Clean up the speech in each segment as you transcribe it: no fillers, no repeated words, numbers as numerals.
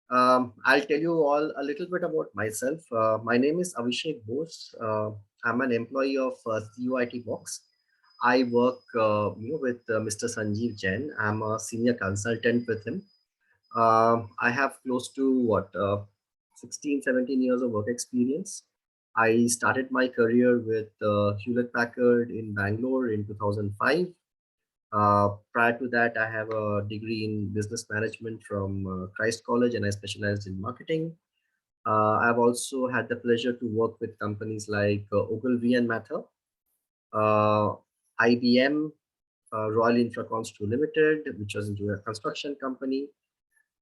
I'll tell you all a little bit about myself. My name is Abhishek Bose. I'm an employee of CUIT Box. I work with Mr. Sanjeev Jain. I'm a senior consultant with him. I have close to 16, 17 years of work experience. I started my career with Hewlett Packard in Bangalore in 2005. Prior to that, I have a degree in business management from Christ College, and I specialized in marketing. I've also had the pleasure to work with companies like Ogilvy and Mather, uh, IBM, Royal Infraconstruct Limited, which was into a construction company.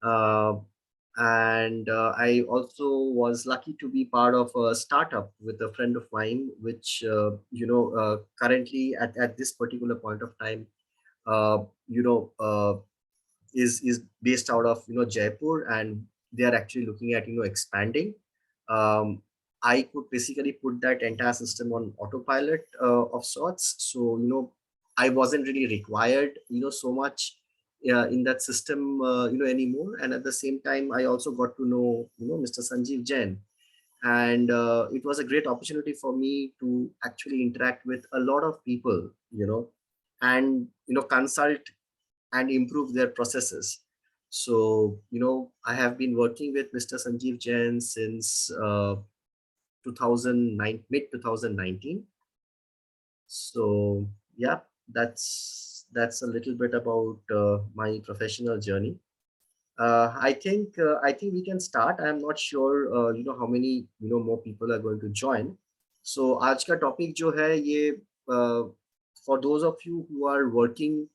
Uh, and I also was lucky to be part of a startup with a friend of mine, which, currently at this particular point of time, uh, you know, uh, is based out of Jaipur, and they are actually looking at expanding. Um, I could basically put that entire system on autopilot of sorts, so I wasn't really required so much in that system anymore. And at the same time, I also got to know Mr. Sanjeev Jain, and it was a great opportunity for me to actually interact with a lot of people, and consult and improve their processes. So, I have been working with Mr. Sanjeev Jain since 2009, mid 2019. So, yeah, that's a little bit about my professional journey. I think we can start. I'm not sure how many more people are going to join. So आज का topic जो है ये for those of you who are working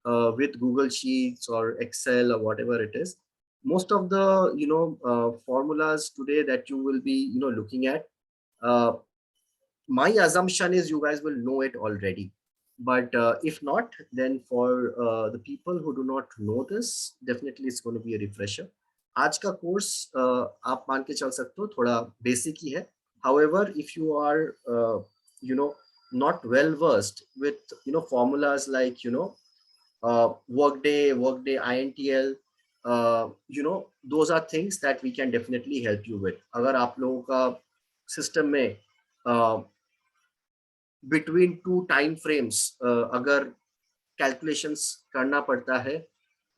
with Google Sheets or Excel or whatever it is. Most of the formulas today that you will be looking at, uh, my assumption is you guys will know it already. But if not, then for the people who do not know this, definitely it's going to be a refresher. आज का course आप मान के चल सकते हो थोड़ा basic ही है. However, if you are you know not well versed with formulas like Workday, INTL, those are things that we can definitely help you with. अगर आप लोगों का सिस्टम में बिटवीन टू टाइम फ्रेम्स अगर कैलकुलेशंस करना पड़ता है,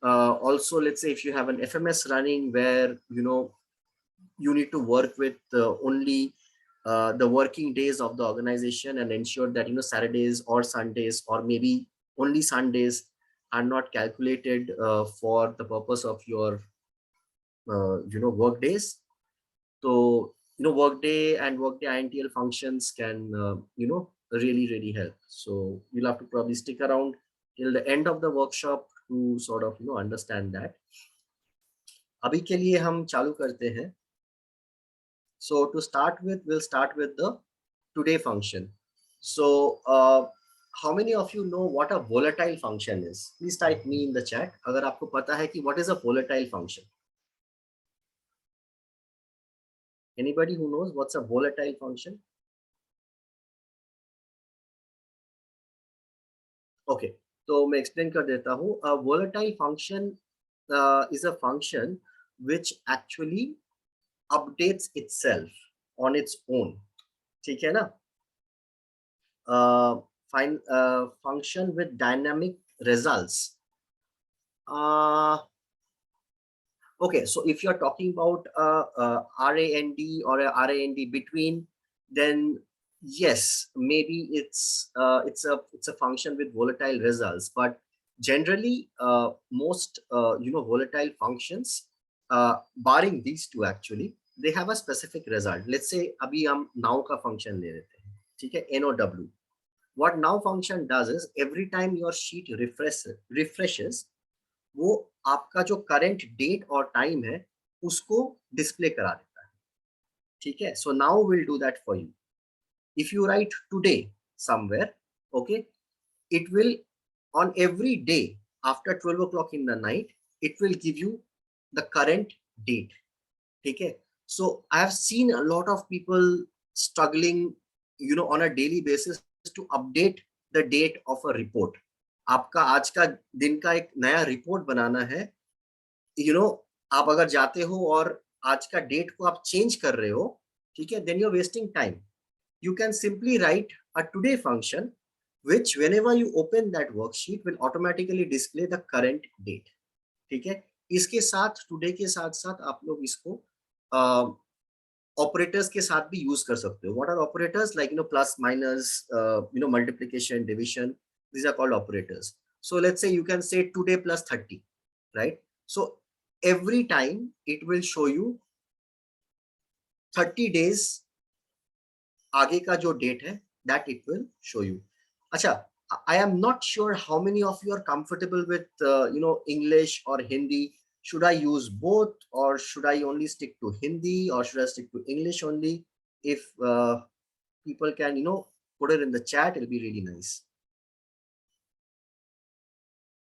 also let's say if you have an FMS running where you need to work with only the working days of the organization and ensure that Saturdays or Sundays or maybe only Sundays are not calculated for the purpose of your work days. So Workday and Workday INTL functions can really help. So you'll have to probably stick around till the end of the workshop to sort of understand that. अभी के लिए हम चालू करते हैं. So to start with, we'll start with the today function. So how many of you know what a volatile function is? Please type me in the chat अगर आपको पता है कि what is a volatile function. Anybody who knows what's a volatile function? Okay, तो मैं explain कर देता हूँ. A volatile function is a function which actually updates itself on its own. ठीक है ना? Find function with dynamic results. Okay, so if you're talking about RAND or a RAND between, then yes, maybe it's a function with volatile results. But generally, most volatile functions, barring these two actually, they have a specific result. Let's say अभी हम now का function ले लेते हैं, ठीक है, NOW. What now function does is every time your sheet refreshes, वो आपका जो करंट डेट और टाइम है उसको डिस्प्ले करा देता है. ठीक है, so now will do that for you. If you right today somewhere, okay, it will on every day after 12 o'clock in the night, it will give you the current date. ठीक है, so I have seen a lot of people struggling on a daily basis to update the date of a report. आपका आज का दिन का एक नया report बनाना है, आप अगर जाते हो और आज का डेट को आप चेंज कर रहे हो, ठीक है, then you are wasting time. You can simply write a today function which whenever you open that worksheet will automatically display the current date. ठीक है. इसके साथ टुडे के साथ साथ आप लोग इसको ऑपरेटर्स के साथ भी यूज कर सकते हो. What are operators? Like plus minus, multiplication, division. these are called operators. So let's say you can say today plus 30, right? So every time it will show you 30 days आगे का जो date है, that it will show you. अच्छा, I am not sure how many of you are comfortable with English और Hindi. should I use both or should I only stick to Hindi or should I stick to English only? If people can put it in the chat, it'll be really nice.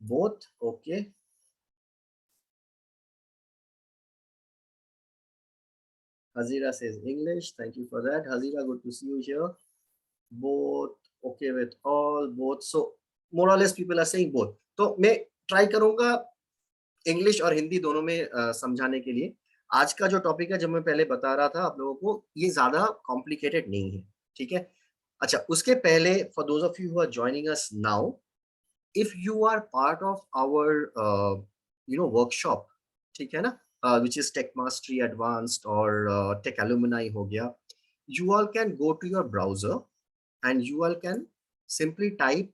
Both, okay. Hazira says English. Thank you for that, Hazira. Good to see you here. Both, okay with all, both. So more or less people are saying both. तो मैं try करूंगा English और हिंदी दोनों में समझाने के लिए. आज का जो टॉपिक है, जब मैं पहले बता रहा था आप लोगों को, ये ज्यादा कॉम्प्लिकेटेड नहीं है. ठीक है. अच्छा, उसके पहले for those of you who are joining us now, if you are part of our workshop, ठीक है ना, which is tech mastery advanced और टेक एलुमनाई हो गया, you all can go to your browser and you all can simply type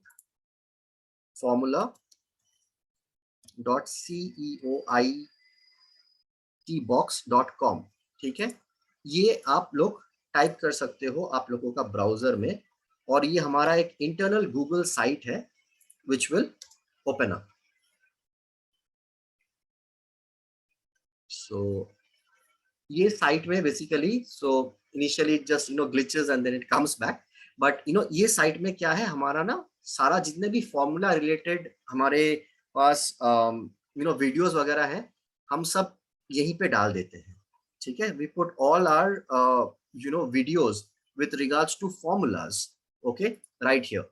formula.ceoitbox.com. ठीक है. ये आप लोग टाइप कर सकते हो आप लोगों का ब्राउजर में, और ये हमारा एक इंटरनल गूगल साइट है which will open up. So ये साइट में basically, so initially just glitches and then it comes back. But ये साइट में क्या है, हमारा ना सारा जितने भी फॉर्मूला रिलेटेड हमारे पास वीडियोस वगैरह है, हम सब यहीं पे डाल देते हैं. ठीक है. We put all our videos with regards to formulas, okay, right here.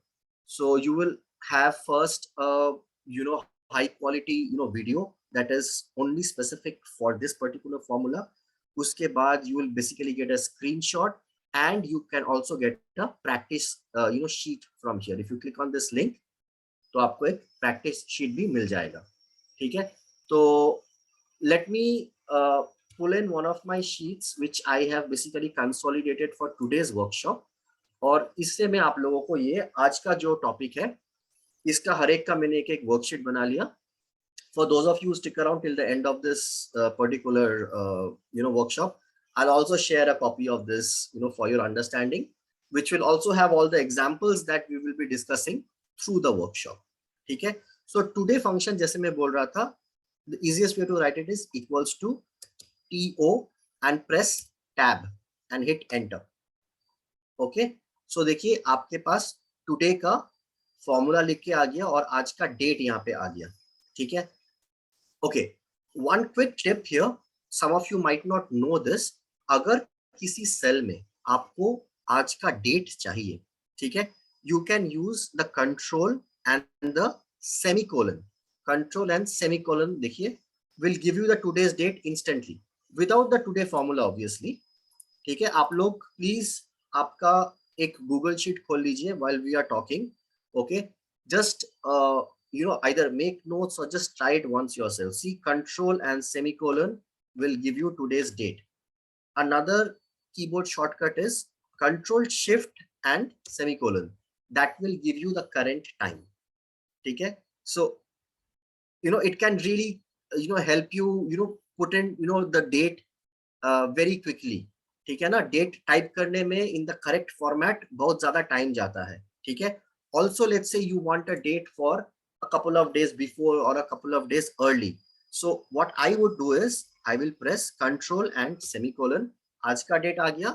So you will have first high quality video that is only specific for this particular formula. उसके बाद you will basically get a screenshot and you can also get a practice sheet from here. If you click on this link, तो आपको एक practice sheet भी मिल जाएगा. ठीक है. तो let me pull in one of my sheets which I have basically consolidated for today's workshop. और इससे मैं आप लोगों को ये आज का जो टॉपिक है, इसका हर एक का मैंने एक एक वर्कशीट बना लिया. For those of you who stick around till the end of this particular workshop, I'll also share a copy of this for your understanding, which will also have all the examples that we will be discussing through the workshop. ठीक है. So today function जैसे मैं बोल रहा था, the easiest way to write it is equals to to and press tab and hit enter. Okay. So देखिए आपके पास today का फॉर्मूला लिख के आ गया और आज का डेट यहाँ पे आ गया. ठीक है. Okay, one quick tip here. Some of you might not know this. अगर किसी सेल में आपको आज का डेट चाहिए, ठीक है, you can use the control and the semicolon. Control and semicolon देखिए will give you the today's date instantly without the today formula obviously. ठीक है. आप लोग प्लीज आपका एक गूगल शीट खोल लीजिए while we are talking. Okay, just either make notes or just try it once yourself. See, control and semicolon will give you today's date. Another keyboard shortcut is control shift and semicolon. That will give you the current time. ठीक है. So it can really help you put in the date very quickly. ठीक है ना. Date type करने में in the correct format बहुत ज्यादा time जाता है. ठीक है. Also, let's say you want a date for a couple of days before or a couple of days early. So what I would do is I will press control and semicolon. आज का date आ गया.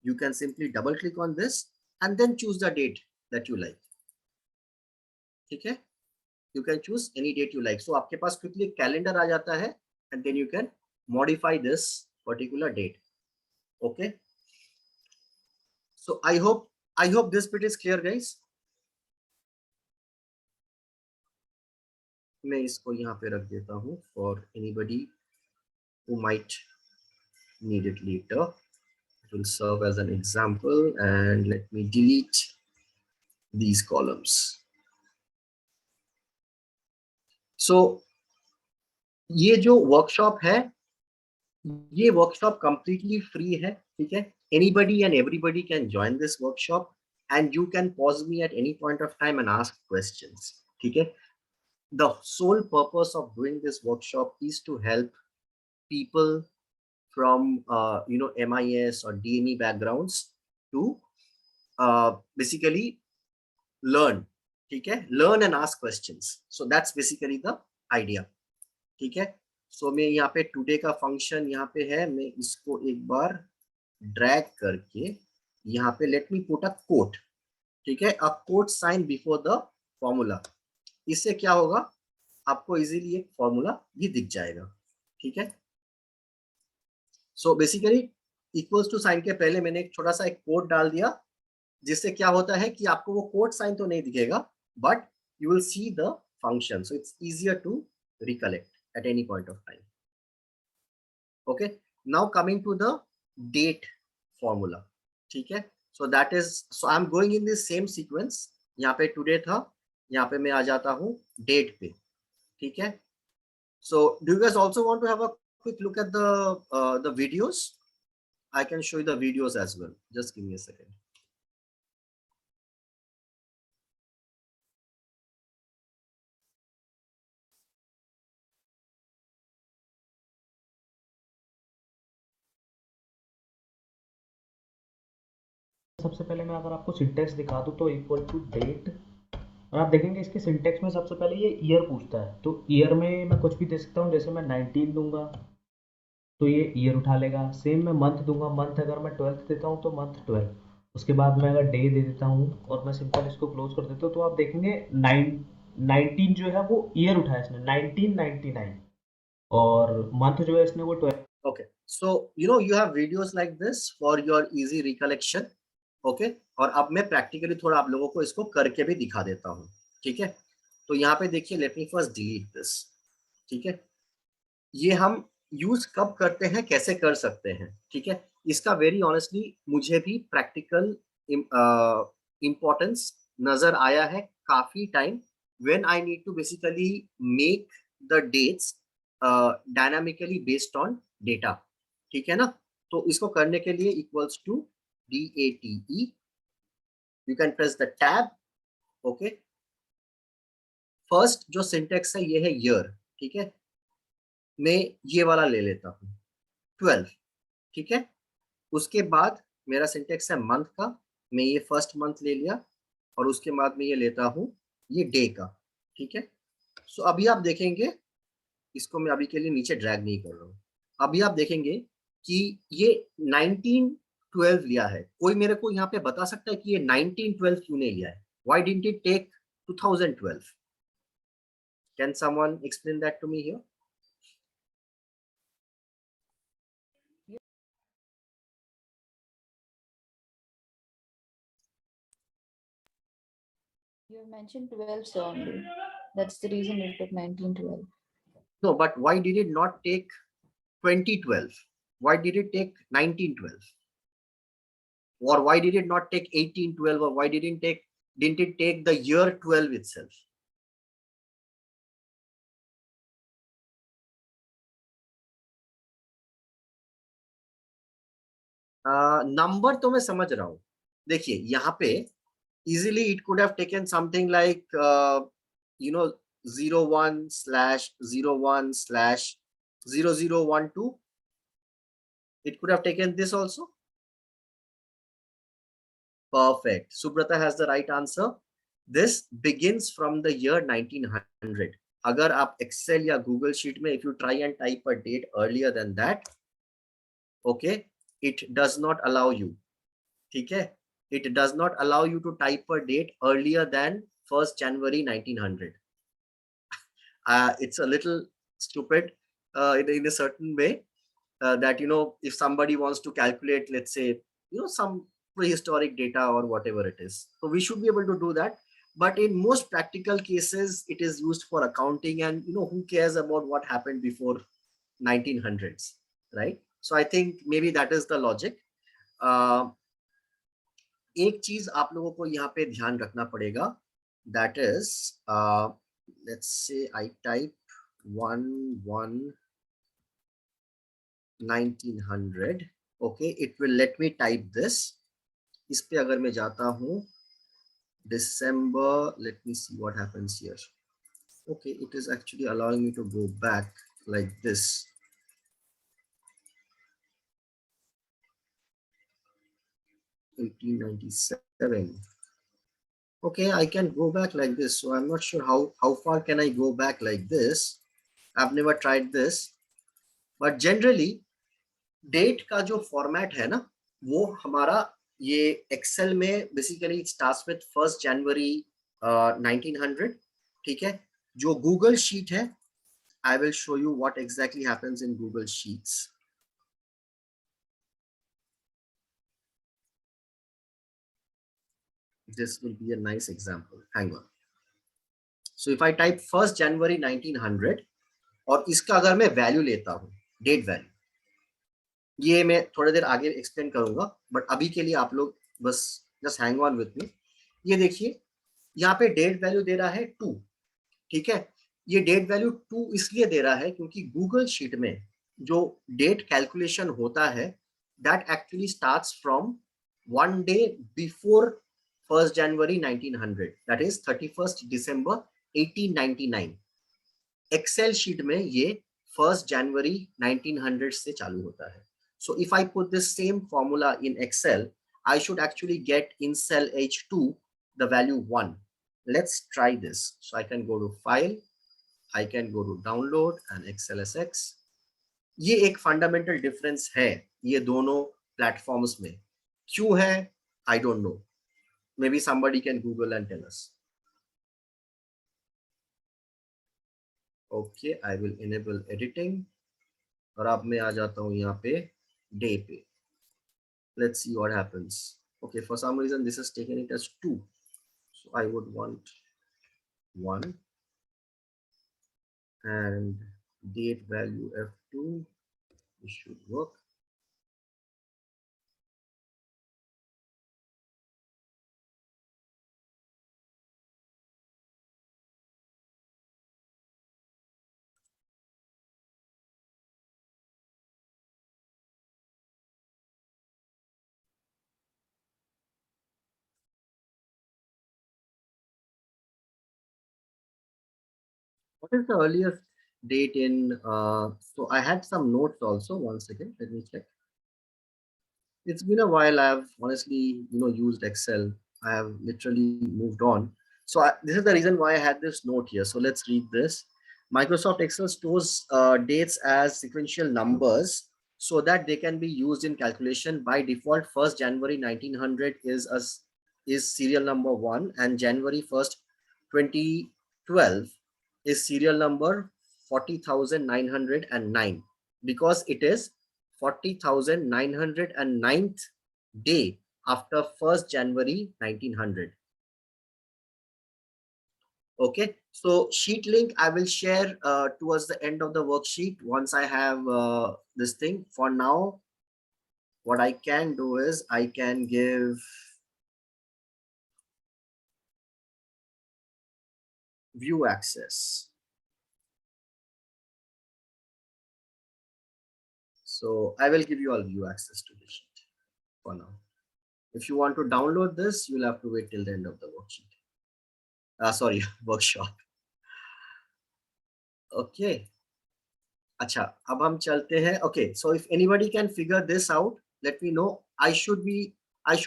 You can simply double click on this and then choose the date that you like. ठीक है. You can choose any date you like. So आपके पास quickly calendar आ जाता है and then you can modify this particular date. Okay. So I hope this bit is clear, guys. मैं इसको यहाँ पे रख देता हूँ for anybody who might need it later. It will serve as an example, and let me delete these columns. So ये जो workshop है, ये वर्कशॉप completely free है, ठीक है? Anybody and everybody can join this workshop, and you can pause me at any point of time and ask questions, ठीक है? The sole purpose of doing this workshop is to help people from MIS or DME backgrounds to basically learn, ठीक है? Learn and ask questions. So that's basically the idea, ठीक है? सो मैं यहाँ पे today का फंक्शन यहाँ पे है, मैं इसको एक बार ड्रैग करके यहाँ पे let me put a quote, ठीक है? A quote sign before the formula. इससे क्या होगा, आपको इजीली एक फॉर्मूला भी दिख जाएगा, ठीक है? So basically equals to sign के पहले मैंने एक छोटा सा एक कोट डाल दिया, जिससे क्या होता है कि आपको वो कोट साइन तो नहीं दिखेगा, but you will see the function, so it's easier to recollect at any point of time. Okay, now coming to the date formula, ठीक है? So that is, so I'm going in this same sequence. यहाँ पे today था, यहाँ पे मैं आ जाता हूँ date पे, ठीक है? So do you guys also want to have a quick look at the videos? I can show you the videos as well. Just give me a second. सबसे पहले मैं अगर आपको सिंटेक्स दिखा दूँ तो इक्वल टू डेट, और आप देखेंगे इसके सिंटेक्स में सबसे पहले ये ईयर पूछता है, तो ईयर में मैं कुछ भी दे सकता हूँ, जैसे मैं 19 दूंगा तो ये ईयर उठा लेगा। सेम मैं मंथ दूंगा, मंथ अगर मैं 12 देता हूँ तो मंथ 12। उसके बाद मैं अगर डे दे देता हूँ और मैं सिंपल इसको क्लोज कर देता हूँ, तो आप देखेंगे 19 जो है वो ईयर उठाया इसने 1999, और मंथ जो है इसने वो 12। Okay, so you have videos like this for your easy recollection. Okay, और अब मैं प्रैक्टिकली थोड़ा आप लोगों को इसको करके भी दिखा देता हूँ, ठीक है? तो यहाँ पे देखिए, let me first delete this, ठीक है? ये हम यूज कब करते हैं, कैसे कर सकते हैं, ठीक है? इसका वेरी ऑनेस्टली मुझे भी प्रैक्टिकल इम्पोर्टेंस नजर आया है काफी time, when I need to basically make the dates dynamically based on data, ठीक है ना? तो इसको करने के लिए equals to DATE, you can press the tab. Okay, first जो सिंटेक्स है ये है ईयर, ठीक है? मैं ये वाला ले लेता हूँ 12, ठीक है? उसके बाद मेरा सिंटेक्स है मंथ का, मैं ये फर्स्ट मंथ ले लिया, और उसके बाद मैं ये लेता हूँ ये डे का, ठीक है? सो अभी आप देखेंगे, इसको मैं अभी के लिए नीचे ड्रैग नहीं कर रहा हूँ. अभी आप देखेंगे कि ये 1912 लिया है. कोई मेरे को यहाँ पे बता सकता है कि ये 1912 क्यों नहीं लिया है? Why didn't it take 2012? Can someone explain that to me here? You mentioned 12 so only. That's the reason it took 1912. No, but why did it not take 2012? Why did it take 1912? Or why did it not take 1812? Or why didn't it take the year 12 itself? Number तो मैं समझ रहा हूं. देखिए यहाँ पे easily it could have taken something like you know 01/01/0012. It could have taken this also. Perfect. Subrata has the right answer. This begins from the year 1900. अगर आप Excel या Google Sheet में if you try and type a date earlier than that, okay, it does not allow you, ठीक है? It does not allow you to type a date earlier than 1st January 1900. It's a little stupid in a certain way, that if somebody wants to calculate, let's say, some prehistoric data or whatever it is, so we should be able to do that. But in most practical cases, it is used for accounting, and who cares about what happened before 1900s, right? So I think maybe that is the logic. एक चीज आप लोगों को यहाँ पे ध्यान रखना पड़ेगा, that is let's say I type 1900, okay, it will let me type this. इस पे अगर मैं जाता हूँ December, let me see what happens here. Okay, it is actually allowing me to go back like this. (1897). Okay, I can go back like this. So I'm not sure how far can I go back like this. I've never tried this, but generally date का जो format है ना, वो हमारा ये Excel में basically it starts with 1 January 1900, ठीक है? जो गूगल शीट है, I will show you what exactly happens in Google sheets. This will be a nice example. Hang on. So if I type 1 January 1900 और इसका अगर मैं value लेता हूँ, डेट वैल्यू, ये मैं थोड़ी देर आगे एक्सप्लेन करूंगा, बट अभी के लिए आप लोग बस just hang on with me. ये देखिए यहाँ पे डेट वैल्यू दे रहा है 2, ठीक है? ये डेट वैल्यू 2 इसलिए दे रहा है क्योंकि गूगल शीट में जो डेट कैलकुलेशन होता है that actually starts from 1 day before 1 January 1900, that is 31 December 1899. Excel sheet में ये 1 जनवरी 1900 से चालू होता है. So if I put this same formula in Excel, I should actually get in cell H2 the value 1. Let's try this. So I can go to File, I can go to Download and XLSX. ये एक fundamental difference है ये दोनों platforms में. क्यों है? I don't know. Maybe somebody can Google and tell us. Okay, I will enable editing. और अब मैं आ जाता हूँ यहाँ पे day पे. Let's see what happens. Okay, for some reason this is taken it as 2, so I would want 1 and date value F2. This should work. What is the earliest date in? So I had some notes also. One second, let me check. It's been a while. I've honestly, used Excel. I have literally moved on. So this is the reason why I had this note here. So let's read this. Microsoft Excel stores dates as sequential numbers so that they can be used in calculation. By default, 1st January 1900 is serial number 1, and January 1st, 2012 is serial number 40,909, because it is 40,909th day after 1st January 1900. Okay, so sheet link I will share towards the end of the worksheet once I have this thing. For now, what I can do is I can give view access. So I will give you all view access to the sheet for now. If you want to download this, you'll have to wait till the end of the worksheet. Sorry, workshop. Okay. अच्छा, अब हम चलते हैं. Okay, so if anybody can figure this out, let me know. I should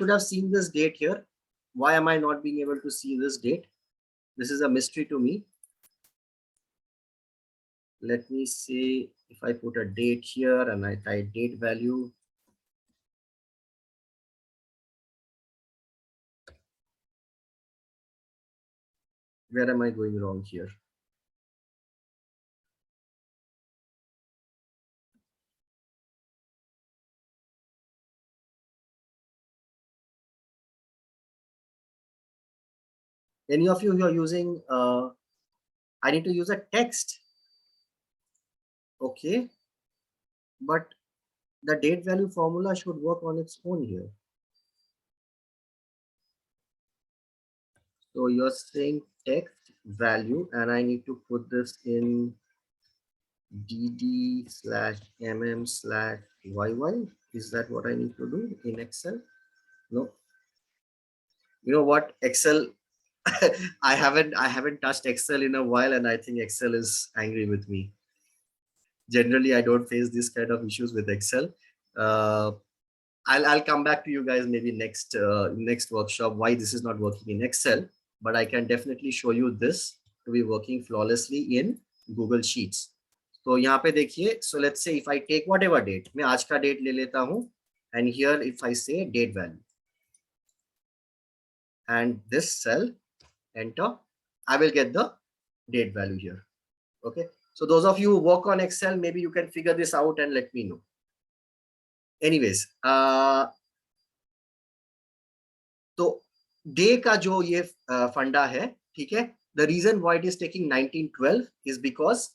have seen this date here. Why am I not being able to see this date? This is a mystery to me. Let me see if I put a date here and I type date value. Where am I going wrong here? Any of you who are using, I need to use a text. Okay, but the date value formula should work on its own here. So you're saying text value, and I need to put this in dd/mm/yy. Is that what I need to do in Excel? No. You know what? Excel, I haven't touched Excel in a while, and I think Excel is angry with me. Generally, I don't face this kind of issues with Excel. Uh, I'll come back to you guys maybe next workshop why this is not working in Excel, but I can definitely show you this to be working flawlessly in Google Sheets. तो यहाँ पे देखिए, so let's say if I take whatever date, मैं आज का date ले लेता हूँ, and here if I say date value and this cell, enter, I will get the date value here. Okay, so those of you who work on Excel, maybe you can figure this out and let me know. Anyways, तो day का जो ये फंडा है, ठीक है, the reason why it is taking 1912 is because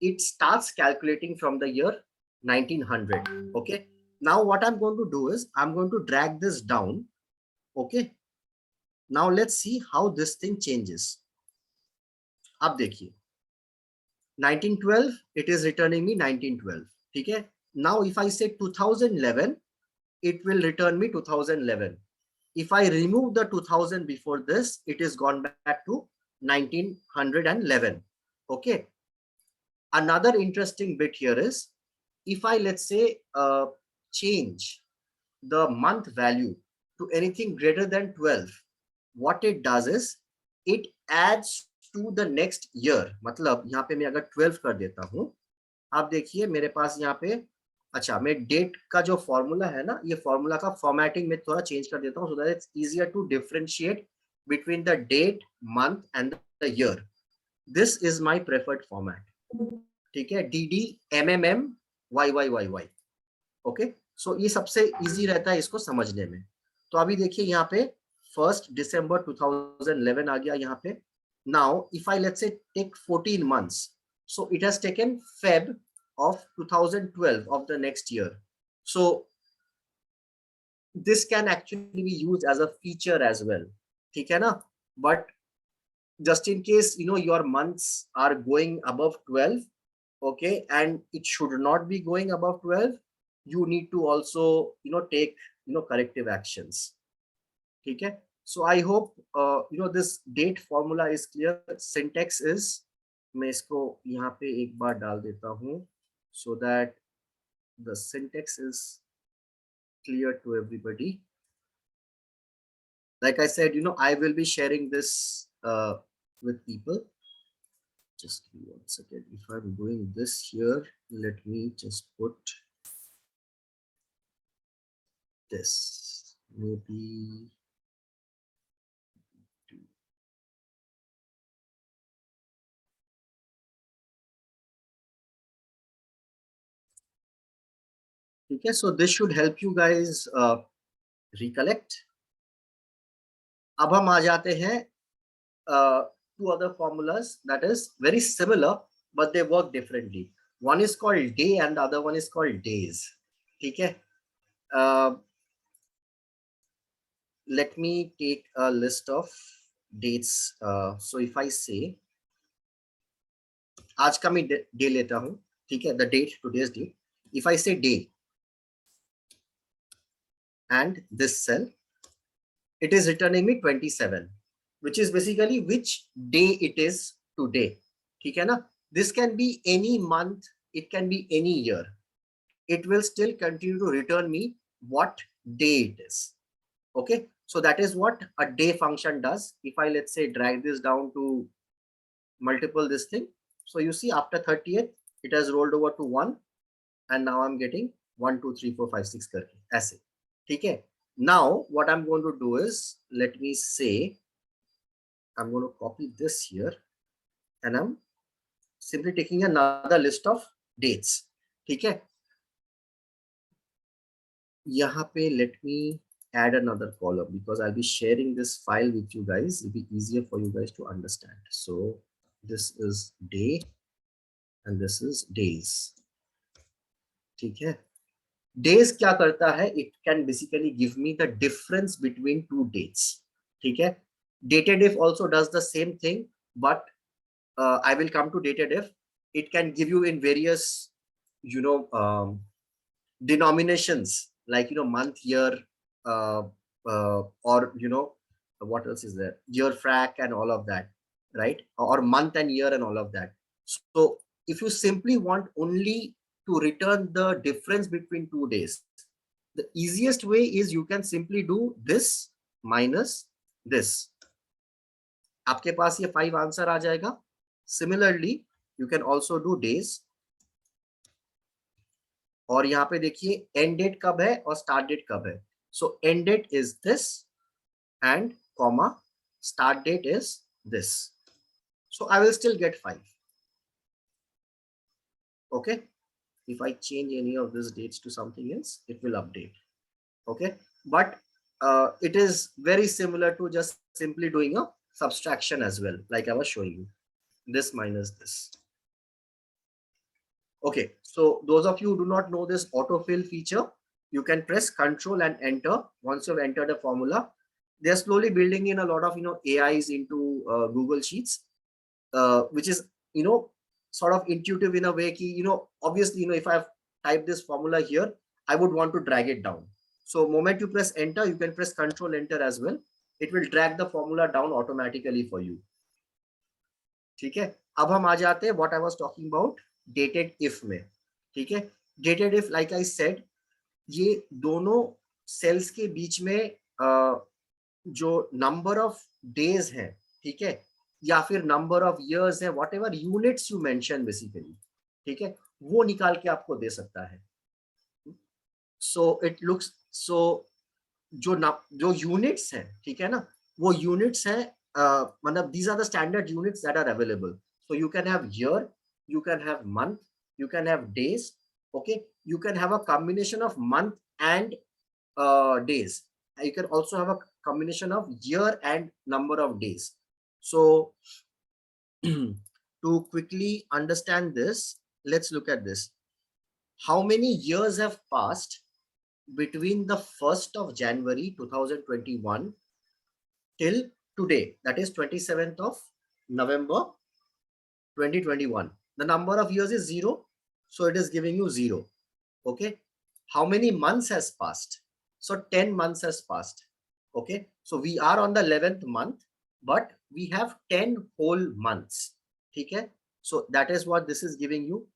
it starts calculating from the year 1900. Okay, now what I'm going to do is I'm going to drag this down. Okay, now let's see how this thing changes. अब देखिए 1912, it is returning me 1912. ठीक है, now if I say 2011, it will return me 2011. If I remove the 2000 before this, it is gone back to 1911. Okay. Another interesting bit here is, if I, let's say, change the month value to anything greater than 12, what it does is, it adds to the next year. मतलब यहाँ पे मैं अगर 12 कर देता हूँ, आप देखिए मेरे पास यहाँ पे, अच्छा मैं डेट का जो फॉर्मूला है ना, ये फॉर्मूला का फॉर्मेटिंग में थोड़ा चेंज कर देता हूँ so that it's easier to differentiate between the date, month and the year. This is my preferred format. ठीक है, dd mmm yyyy. Okay, so ये सबसे इजी रहता है इसको समझने में. तो अभी देखिए यहाँ पे 1 December 2011 आ गया यहाँ पे. Now if I, let's say, take 14 months, so it has taken Feb of 2012 of the next year. So this can actually be used as a feature as well. ठीक है ना? But just in case, you know, your months are going above 12, okay, and it should not be going above 12, you need to also, you know, take, you know, corrective actions. ठीक है? So I hope, you know, this date formula is clear. Syntax is, मैं इसको यहाँ पे एक बार डाल देता हूँ so that the syntax is clear to everybody. Like I said, you know, I will be sharing this with people. Just give me 1 second. If I'm doing this here, let me just put this, maybe okay, so this should help you guys recollect. अब हम आ जाते हैं two other formulas that is very similar but they work differently. One is called day and the other one is called days. ठीक है, let me take a list of dates. So if I say आज का मैं day लेता हूँ, ठीक है, the date, today's date. If I say day and this cell, it is returning me 27, which is basically which day it is today. ठीक है ना? This can be any month, it can be any year. It will still continue to return me what day it is. Okay, so that is what a day function does. If I, let's say, drag this down to multiple this thing, so you see after 30th it has rolled over to 1 and now I'm getting 1 2 3 4 5 6 करके ऐसे. ठीक है, now what I'm going to do is, let me say, I'm going to copy this here and I'm simply taking another list of dates. ठीक है, यहाँ पे let me add another column because I'll be sharing this file with you guys. It'll be easier for you guys to understand. So this is day and this is days. ठीक है. Days क्या करता है, it can basically give me the difference between two dates. ठीक है. Dated if also does the same thing, but I will come to dated if. It can give you in various denominations, like month, year, or what else is there, year, frac, and all of that, right? Or month and year and all of that. So if you simply want only to return the difference between 2 days, the easiest way is you can simply do this minus this. आपके पास ये 5 answer आ जाएगा. Similarly, you can also do days. और यहाँ पे देखिए and date कब है और स्टार्ट डेट कब है. So end date is this and comma start date is this. So I will still get 5. okay, if I change any of these dates to something else, it will update. Okay, but it is very similar to just simply doing a subtraction as well, like I was showing you, this minus this. Okay, so those of you who do not know this autofill feature, you can press Control and enter. Once you've entered the formula, they are slowly building in a lot of AIs into Google Sheets, which is sort of intuitive in a way ki, obviously if I have typed this formula here, I would want to drag it down. So moment you press enter, you can press Control enter as well. It will drag the formula down automatically for you. ठीक है. अब हम आ जाते हैं what I was talking about dated if में. ठीक है. dated if, like I said, ये दोनों सेल्स के बीच में जो नंबर ऑफ डेज है, ठीक है, या फिर नंबर ऑफ इयर्स है, what ever units you mention basically, ठीक है, वो निकाल के आपको दे सकता है. सो इट लुक्स, सो जो यूनिट्स हैं, ठीक है ना, वो यूनिट्स हैं, मतलब these are the standard units that are available. So you can have year, you can have month, you can have days. Okay, you can have a combination of month and days. You can also have a combination of year and number of days. So to quickly understand this, let's look at this. How many years have passed between the 1st of January 2021 till today, that is 27th of November 2021? The number of years is 0, so it is giving you 0. Okay, how many months has passed? So 10 months has passed. Okay, so we are on the 11th month, but we have 10 whole months. Okay, so that is what this is giving you.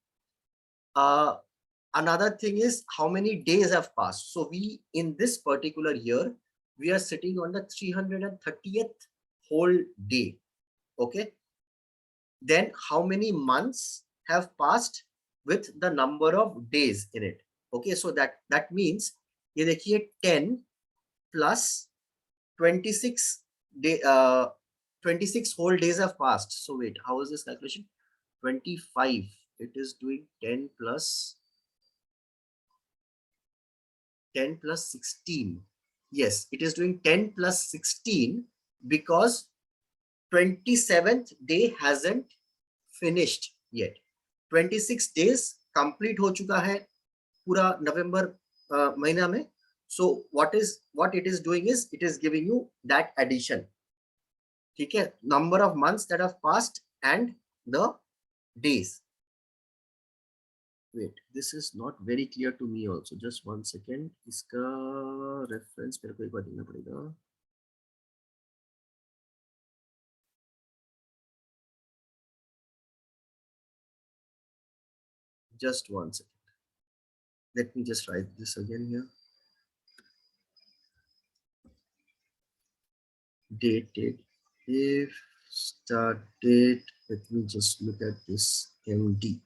Another thing is how many days have passed. So we, in this particular year, we are sitting on the 330th whole day. Okay, then how many months have passed with the number of days in it. Okay, so that means ये देखिए 10 plus 26 day 26 whole days have passed. So wait, how is this calculation? 25. It is doing 10 plus 16. Yes, it is doing 10 plus 16 because 27th day hasn't finished yet. 26 days complete हो चुका है पूरा नवंबर महीना में. So what it is doing is it is giving you that addition. ठीक है, number of months that have passed and the days. Wait, this is not very clear to me also. Just one second. इसका reference मेरे को एक बार देखना पड़ेगा. Just one second. Let me just write this again here. Dated if start date. Let me just look at this MD.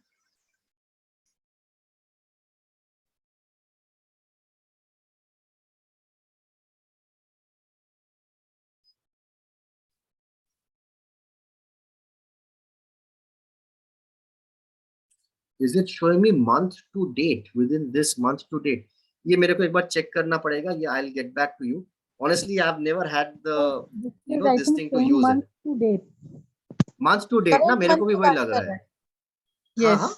Is it showing me month to date within this month to date? ये मेरे को एक बार check करना पड़ेगा. Yeah, I'll get back to you. Honestly, I've never had the this thing to use month it. to date. Month to date ना मेरे को भी वही लग रहा है. Yes. हाँ.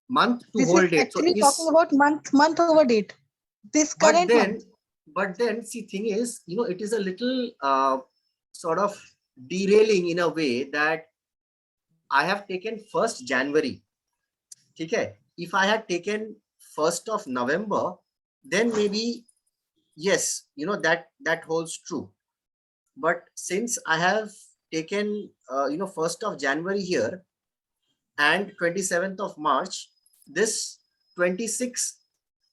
month to This whole is date. So actually talking about month over date. This but current then month. see, thing is, it is a little sort of derailing in a way that I have taken 1st January. Okay, if I had taken 1st of November, then maybe yes, that holds true. But since I have taken 1st of January here and 27th of March, this 26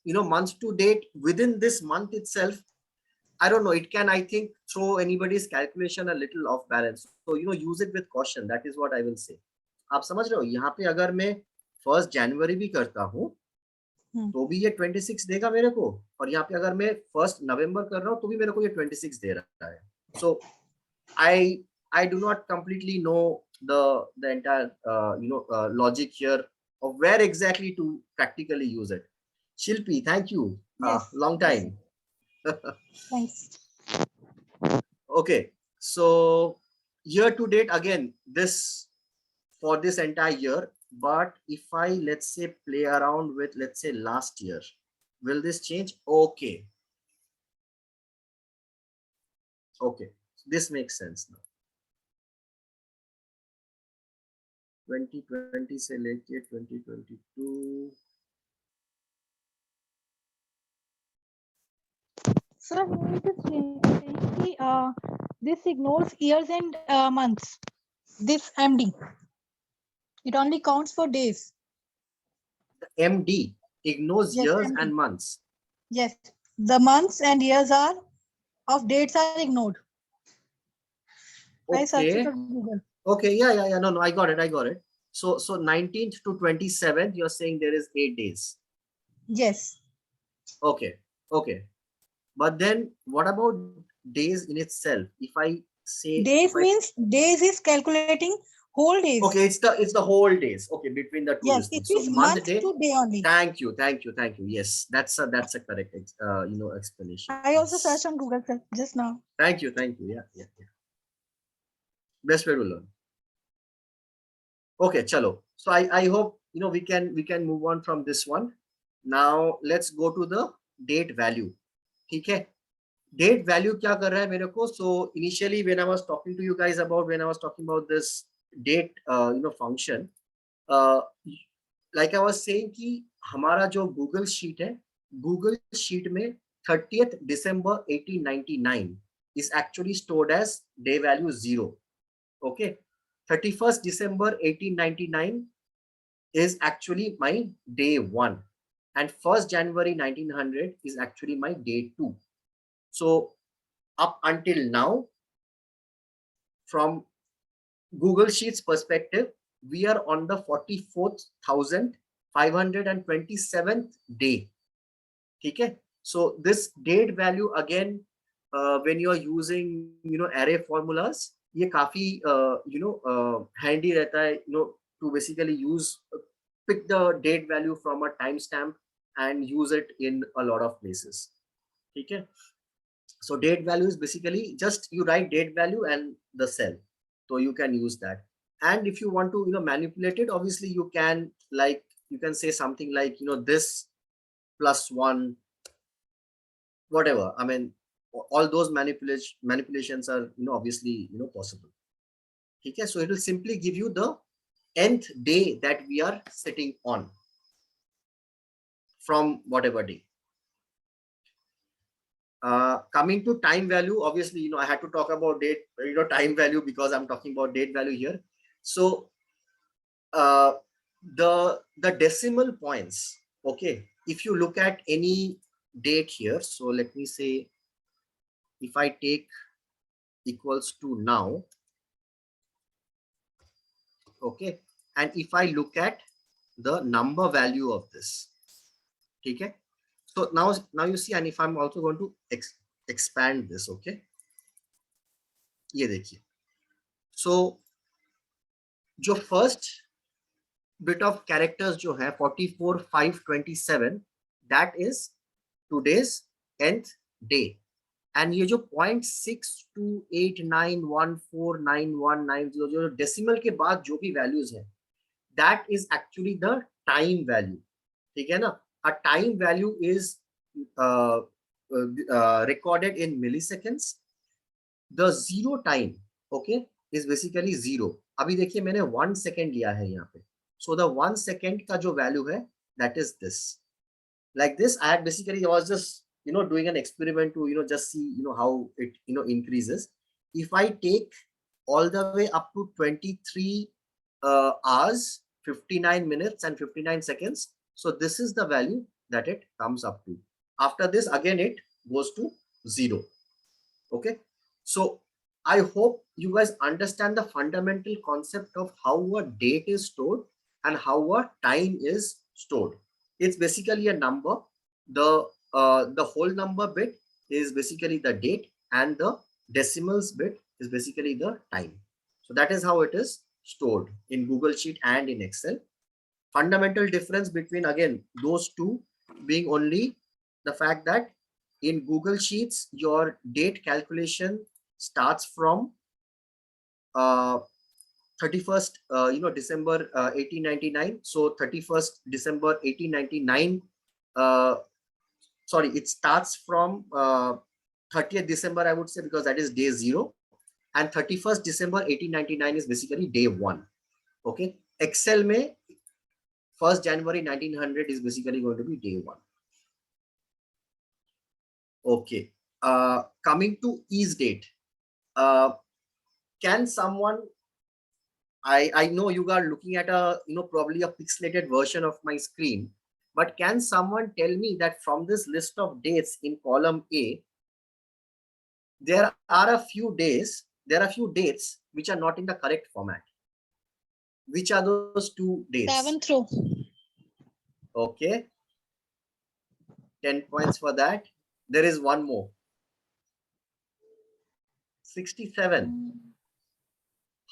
month to date within this month itself, I don't know, it can, I think, throw anybody's calculation a little off balance. So use it with caution. That is what I will say. आप समझ रहे हो, यहाँ पे अगर मैं 1st January भी करता हूँ तो भी ये 26 देगा मेरे को, और यहाँ पे अगर मैं 1st November कर रहा हूँ तो भी मेरे को ये 26 दे रहा है. So I do not completely know the entire logic here of where exactly to practically use it. Shilpi, thank you. Yes. Long time. Thanks. Okay, so year to date again, this for this entire year. But if I, let's say, play around with, let's say, last year, will this change? Okay. Okay, this makes sense now. 2020 से लेके 2022. Sir, we need to change this ignores years and months. This MD. It only counts for days. The MD ignores Yes, years MD. and months. Yes, the months and years are of dates are ignored. I searched it Okay. on Google. Okay, yeah. No, I got it. So 19th to 27th, you're saying there is 8 days. Yes. Okay. But then what about days in itself? If I say Days means days is calculating whole days. Okay, it's the whole days. Okay, between the two. Yes, it is month to day only. Thank you. Yes, that's a correct explanation. I also searched on Google just now. Thank you. Yeah. Best way to learn. Okay, chalo. So I hope we can move on from this one. Now let's go to the date value. Okay. Date value क्या कर रहा है मेरे को? So initially when I was talking to you guys about this date function, like I was saying कि हमारा जो Google Sheet है, Google Sheet में 30th December 1899 is actually stored as day value 0. Okay, 31st December 1899 is actually my day 1, and 1st January 1900 is actually my day 2. So up until now, from Google Sheets perspective, we are on the 44,527th day. Okay, so this date value again, when you are using array formulas, ये काफी handy रहता है, to basically pick the date value from a timestamp and use it in a lot of places. Okay, so date value is basically just you write date value and the cell, so you can use that. And if you want to manipulate it, obviously you can say something like this +1, whatever. I mean, all those manipulations are obviously possible. Okay, so it will simply give you the nth day that we are sitting on from whatever day. Coming to time value, obviously I had to talk about date time value because I'm talking about date value here. So the decimal points, okay, if you look at any date here, so let me say if I take equals to now, okay, and if I look at the number value of this, okay, so now you see, and if I'm also going to expand this, okay, ये देखिए, so जो first bit of characters जो है 44,527, that is today's nth day, and ये जो 0.6289149190 जो decimal के बाद जो भी values है, that is actually the time value, ठीक है ना. A time value is recorded in milliseconds. The zero time, okay, is basically zero. अभी देखिए मैंने 1 सेकेंड लिया है यहाँ पे. So the 1 सेकेंड का जो वैल्यू है that is this. Like this, I had basically, I was just doing an experiment to just see how it increases. If I take all the way up to 23 hours, 59 minutes and 59 seconds, so this is the value that it comes up to. After this again it goes to 0. Okay, so I hope you guys understand the fundamental concept of how a date is stored and how a time is stored. It's basically a number. The whole number bit is basically the date and the decimals bit is basically the time. So that is how it is stored in Google Sheet and in Excel. Fundamental difference between again those two being only the fact that in Google Sheets your date calculation starts from 31st December 1899. So 31st December 1899, sorry, it starts from 30th December, I would say, because that is day 0, and 31st December 1899 is basically day 1. Okay, Excel mein 1st January 1900 is basically going to be day 1. Okay, coming to ease date, can someone, I know you are looking at a probably a pixelated version of my screen, but can someone tell me that from this list of dates in column A, there are a few dates which are not in the correct format? Which are those 2 dates? 7th row. Okay, 10 points for that. There is one more. 67.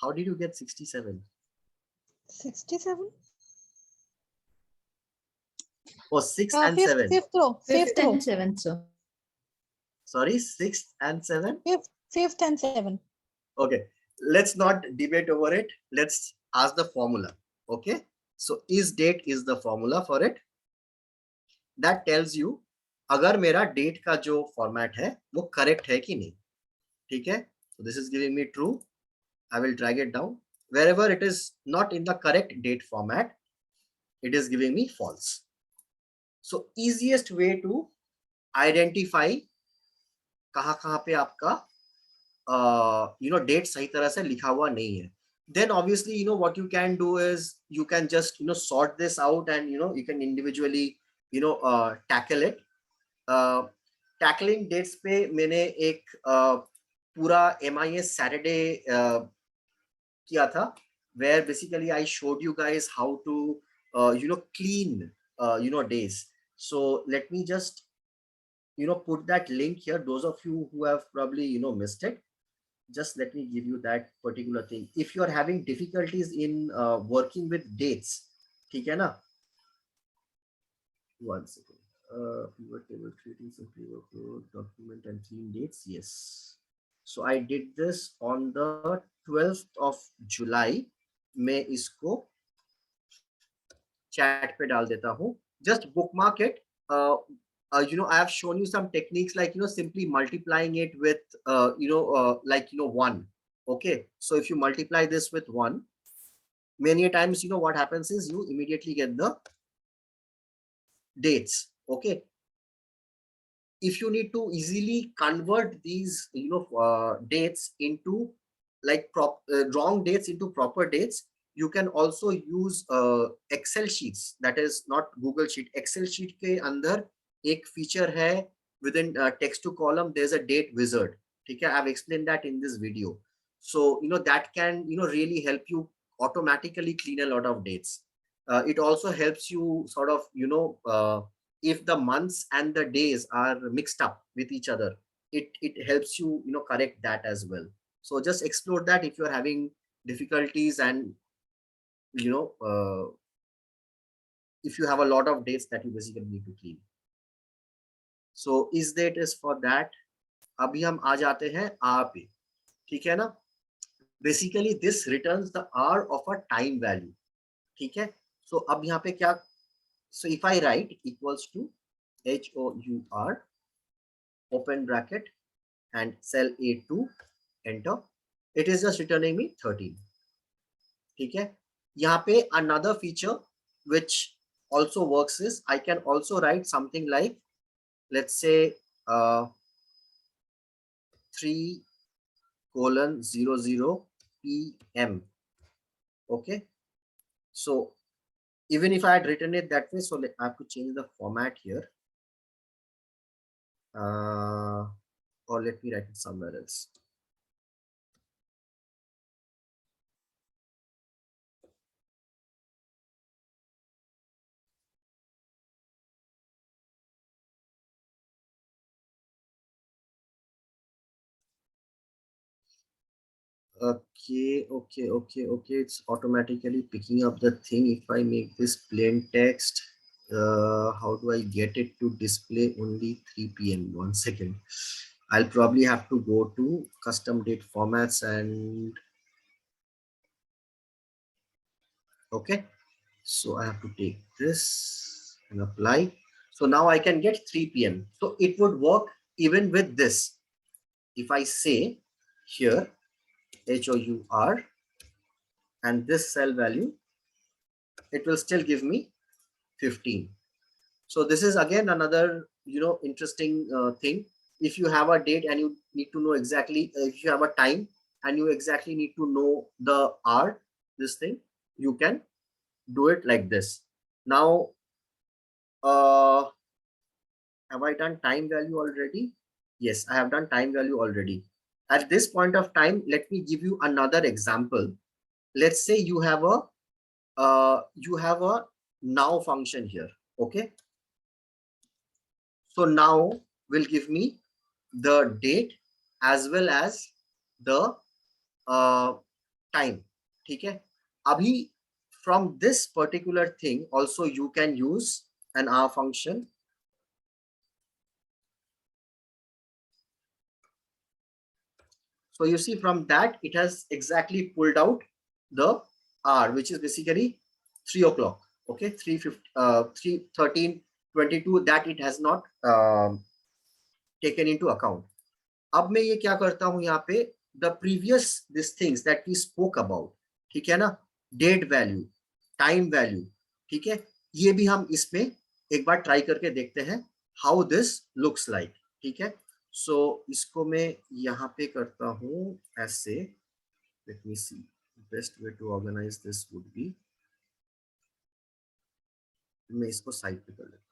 How did you get 67? 67. Oh, 6 and 7. Fifth row. Fifth Fifth row. and seventh, sir. Sorry, 6 and 7. Fifth and 7. Okay, let's not debate over it. Let's ask the formula. Okay, so is date is the formula for it. That tells you अगर मेरा date का जो format है वो correct है कि नहीं. ठीक है, so this is giving me true. I will drag it down. Wherever it is not in the correct date format, it is giving me false. So easiest way to identify कहाँ पे आपका date सही तरह से लिखा हुआ नहीं है. Then obviously what you can do is you can just sort this out and you can individually tackle it. Tackling dates पे मैंने एक पूरा MIS Saturday किया था, where basically I showed you guys how to clean days. So let me just put that link here. Those of you who have probably missed it, just let me give you that particular thing. If you are having difficulties in working with dates, ठीक है ना? One second. Pivot table creating simply workload, document and clean dates. Yes. So I did this on the 12th of July. मैं इसको chat पे डाल देता हूँ. Just bookmark it. I have shown you some techniques like simply multiplying it with 1. Okay, so if you multiply this with 1, many times what happens is you immediately get the dates. Okay, if you need to easily convert these dates into like wrong dates into proper dates, you can also use Excel sheets. That is not Google Sheet. Excel sheet के अंदर एक feature है within text to column. There's a date wizard. ठीक है, I've explained that in this video. So that can really help you automatically clean a lot of dates. It also helps you sort of if the months and the days are mixed up with each other, it helps you correct that as well. So just explore that if you're having difficulties and if you have a lot of dates that you basically need to clean. So is date is for that. अभी हम आ जाते हैं R पे, ठीक है ना? Basically this returns the R of a time value. ठीक है, So अब यहाँ पे क्या, so if I write equals to HOUR open bracket and cell A2 enter, it is just returning me 13. ठीक है. यहाँ पे another feature which also works is I can also write something like, let's say 3:00 PM. Okay, so even if I had written it that way, so I have to change the format here, or let me write it somewhere else. Okay, it's automatically picking up the thing. If I make this plain text, how do I get it to display only 3 PM? 1 second. I'll probably have to go to custom date formats and okay, so I have to take this and apply. So now I can get 3 PM. So it would work even with this. If I say here HOUR and this cell value, it will still give me 15. So this is again another interesting thing. If you have a date and you need to know exactly, if you have a time and you exactly need to know the hour, this thing, you can do it like this. Now have I done time value already? Yes, I have done time value already. At this point of time, let me give you another example. Let's say you have a now function here. Okay, so now will give me the date as well as the time. ठीक है. अभी from this particular thing also you can use an hour function. So you see from that it has exactly pulled out the hour, which is basically 3 o'clock. Okay, 3:13:22 that it has not taken into account. अब मैं ये क्या करता हूं यहाँ पे, the previous these things that we spoke about, ठीक है ना, डेट वैल्यू, टाइम वैल्यू, ठीक है, ये भी हम इसमें एक बार ट्राई करके देखते हैं हाउ दिस लुक्स लाइक. ठीक है, सो इसको मैं यहाँ पे करता हूँ ऐसे. Let me see, best way to organize this would be, मैं इसको साइड पे कर लेता हूँ.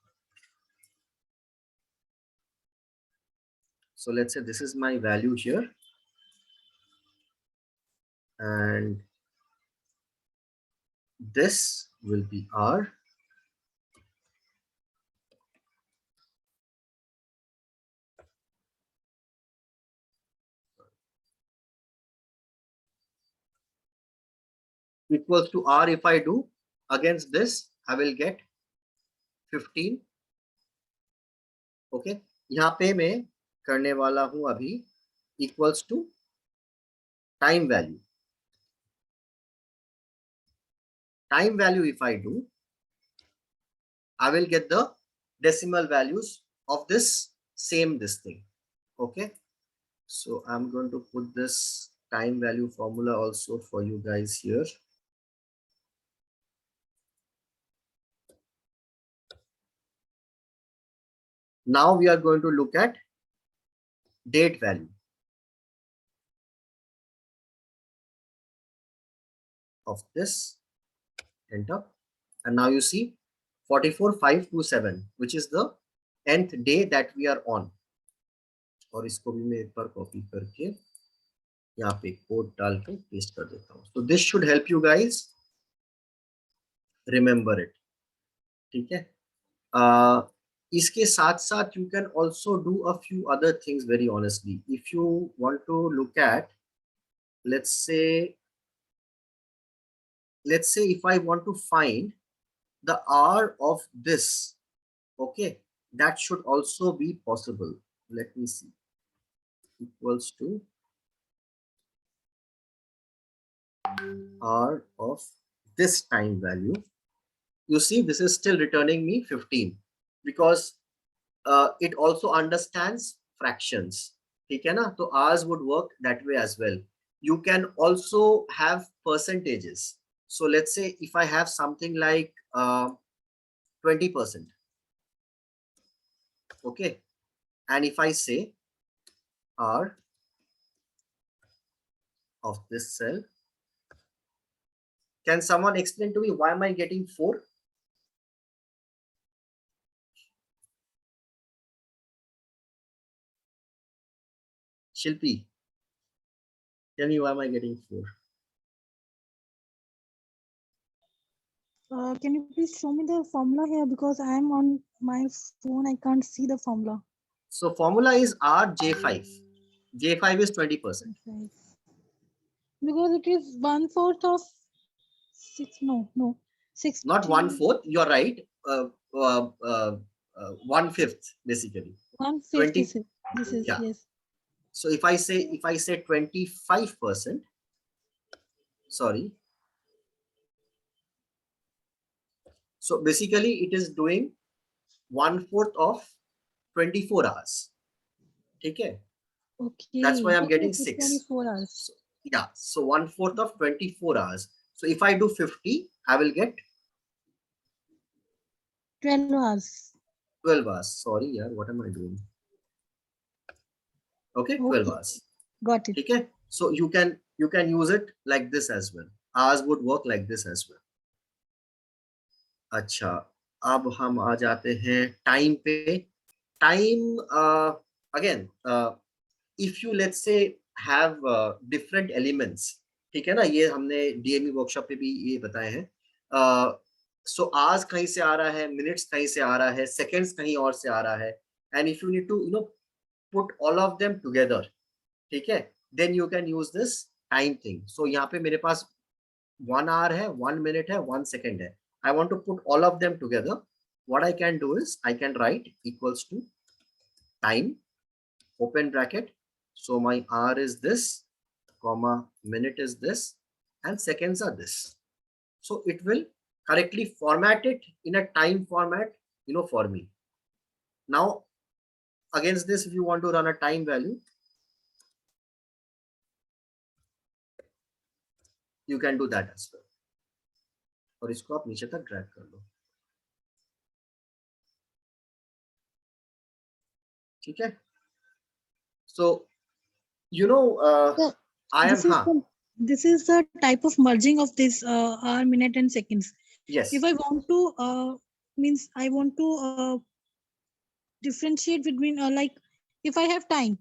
So let's say this is my value here and this will be R. Equals to R. If I do against this, I will get 15. Okay, यहाँ पे मैं करने वाला हूँ अभी equals to time value. Time value if I do, I will get the decimal values of this thing. Okay, so I'm going to put this time value formula also for you guys here. Now we are going to look at date value of this. Enter, and now you see 44,527, which is the nth day that we are on. और इसको भी मैं एक बार copy करके यहाँ पे code डाल के पेस्ट कर देता हूँ. So this should help you guys remember it. ठीक है, इसके साथ साथ you can also do a few other things very honestly. If you want to look at, let's say if I want to find the hour of this, okay, that should also be possible. Let me see, equals to hour of this time value. you see this is still returning me 15 because it also understands fractions. ठीक है ना? तो ours would work that way as well. You can also have percentages. So let's say if I have something like 20%, okay, and if I say R of this cell, can someone explain to me why am I getting 4? Shilpi, tell me why am I getting 4? Can you please show me the formula here, because I am on my phone, I can't see the formula. So formula is RJ5. J5 is 20%. Because it is 1/4 of 6. No, 6. Not 1/4. You're right. 1/5 basically. 1/5 20. this is Yeah. yes. So if I say 25%, sorry. So basically it is doing 1/4 of 24 hours. Okay. Okay. That's why I'm Okay, getting it's 6. 24 hours. So, yeah. So 1/4 of 24 hours. So if I do 50, I will get 12 hours. 12 hours. Sorry, yeah. What am I doing? Okay, 12 hours. Got it. Okay. So you can use it like this as well. Ours would work like this as well. अच्छा, अब हम आ जाते हैं time पे. Time again, if you let's say have different elements, ठीक है ना? ये हमने DME वर्कशॉप पे भी ये बताए हैं. So hours कहीं से आ रहा है, minutes कहीं से आ रहा है, seconds कहीं और से आ रहा है, and if you need to put all of them together, ठीक है, then you can use this time thing. So यहाँ पे मेरे पास 1 hour है, 1 minute है, 1 second है. I want to put all of them together. What I can do is I can write equals to time, open bracket. So my hour is this, comma, minute is this, and seconds are this. So it will correctly format it in a time format, for me. Now, against this, if you want to run a time value, you can do that as well. और इसको आप नीचे तक drag कर लो. ठीक है? So, So, I am. this is the type of merging of this hour, minute, and seconds. Yes. If I want to I want to differentiate between like if I have time,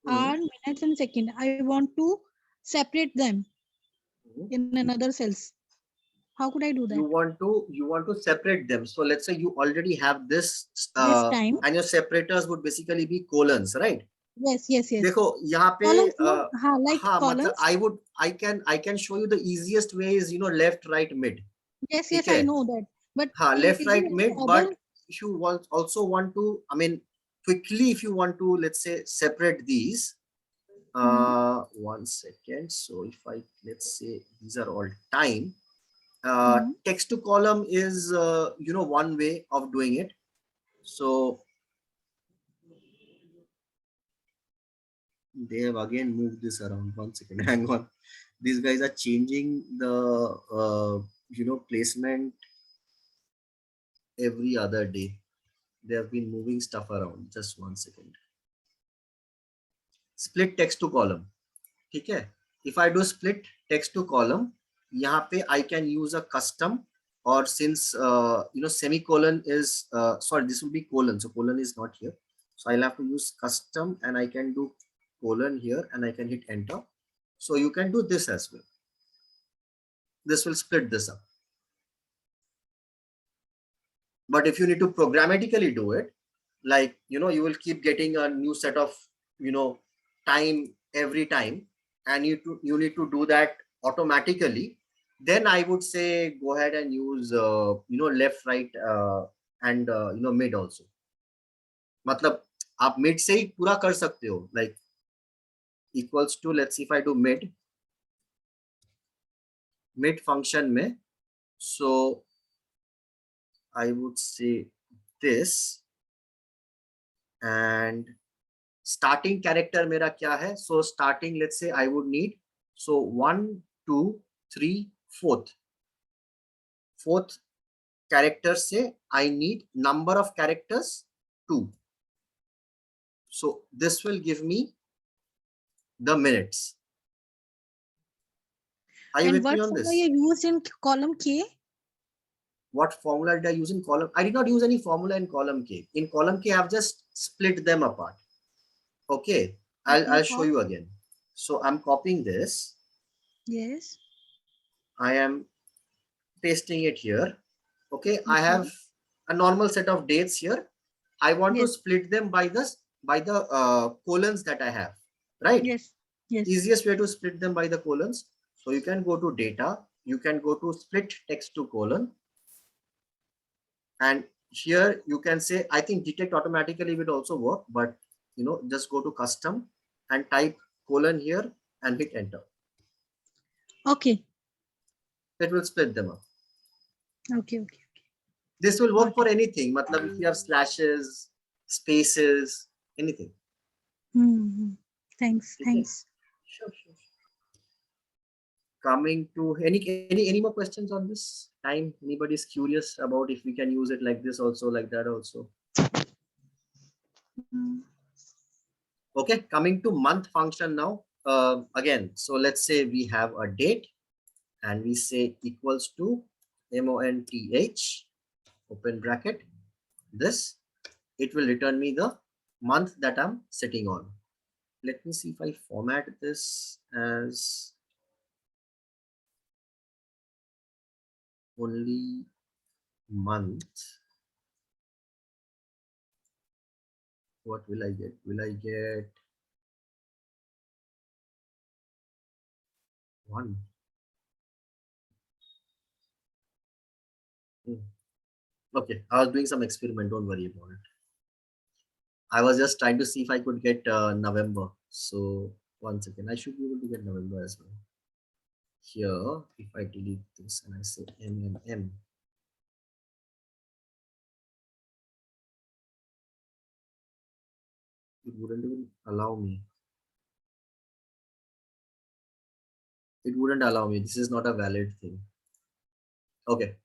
hour, minutes, and second, I want to separate them in another cells. How could I do that? You want to separate them. So let's say you already have this time, and your separators would basically be colons, right? Yes. देखो यहाँ पे like columns. मतलब I can show you the easiest way is left, right, mid. Yes, I know that. But left, right, mid. But if you also want to, quickly, if you want to, let's say, separate these. 1 second. So if let's say these are all time. Text to column is one way of doing it. So they have again moved this around. 1 second, hang on. These guys are changing the placement every other day. They have been moving stuff around. Just 1 second. Split text to column. Okay. If I do split text to column, यहाँ पे I can use a custom, or since semicolon is sorry, this will be colon, so colon is not here, so I'll have to use custom, and I can do colon here, and I can hit enter. So you can do this as well. This will split this up. But if you need to programmatically do it, like you will keep getting a new set of time every time, and you need to do that automatically, then I would say go ahead and use left, right, and mid also. मतलब आप mid से ही पूरा कर सकते हो, like equals to, let's see if I do mid function में, so I would say this, and starting character मेरा क्या है? So starting, let's say I would need, so 1, 2, 3, fourth character से I need number of characters 2. So this will give me the minutes. Are you And with me what on formula this? you used in column K? What formula did I use in column? I did not use any formula in column K. In column K, I have just split them apart. Okay, I'll show you again. So I'm copying this. Yes. I am pasting it here. Okay, I Okay. have a normal set of dates here. I want to Yes. split them by the colons that I have, right? Yes. Yes. Easiest way to split them by the colons. So you can go to data, you can go to split text to colon, and here you can say, I think detect automatically will also work, but you know, just go to custom and type colon here and hit enter. Okay. It will split them up. Okay. Okay. This will work Got for anything. Matlab, if you have slashes, spaces, anything. Mm-hmm. Thanks. Okay. Thanks. Sure. Coming to any more questions on this time? Anybody's curious about if we can use it like this also, like that also? Mm. Okay, coming to month function now. Again, so let's say we have a date and we say equals to month, open bracket, this, it will return me the month that I'm sitting on. Let me see if I format this as only month. What will I get? Will I get 1? Okay, I was doing some experiment, don't worry about it. I was just trying to see if I could get November. So 1 second, I should be able to get November as well. Here, if I delete this and I say MMM, it wouldn't even allow me. It wouldn't allow me. This is not a valid thing. Okay.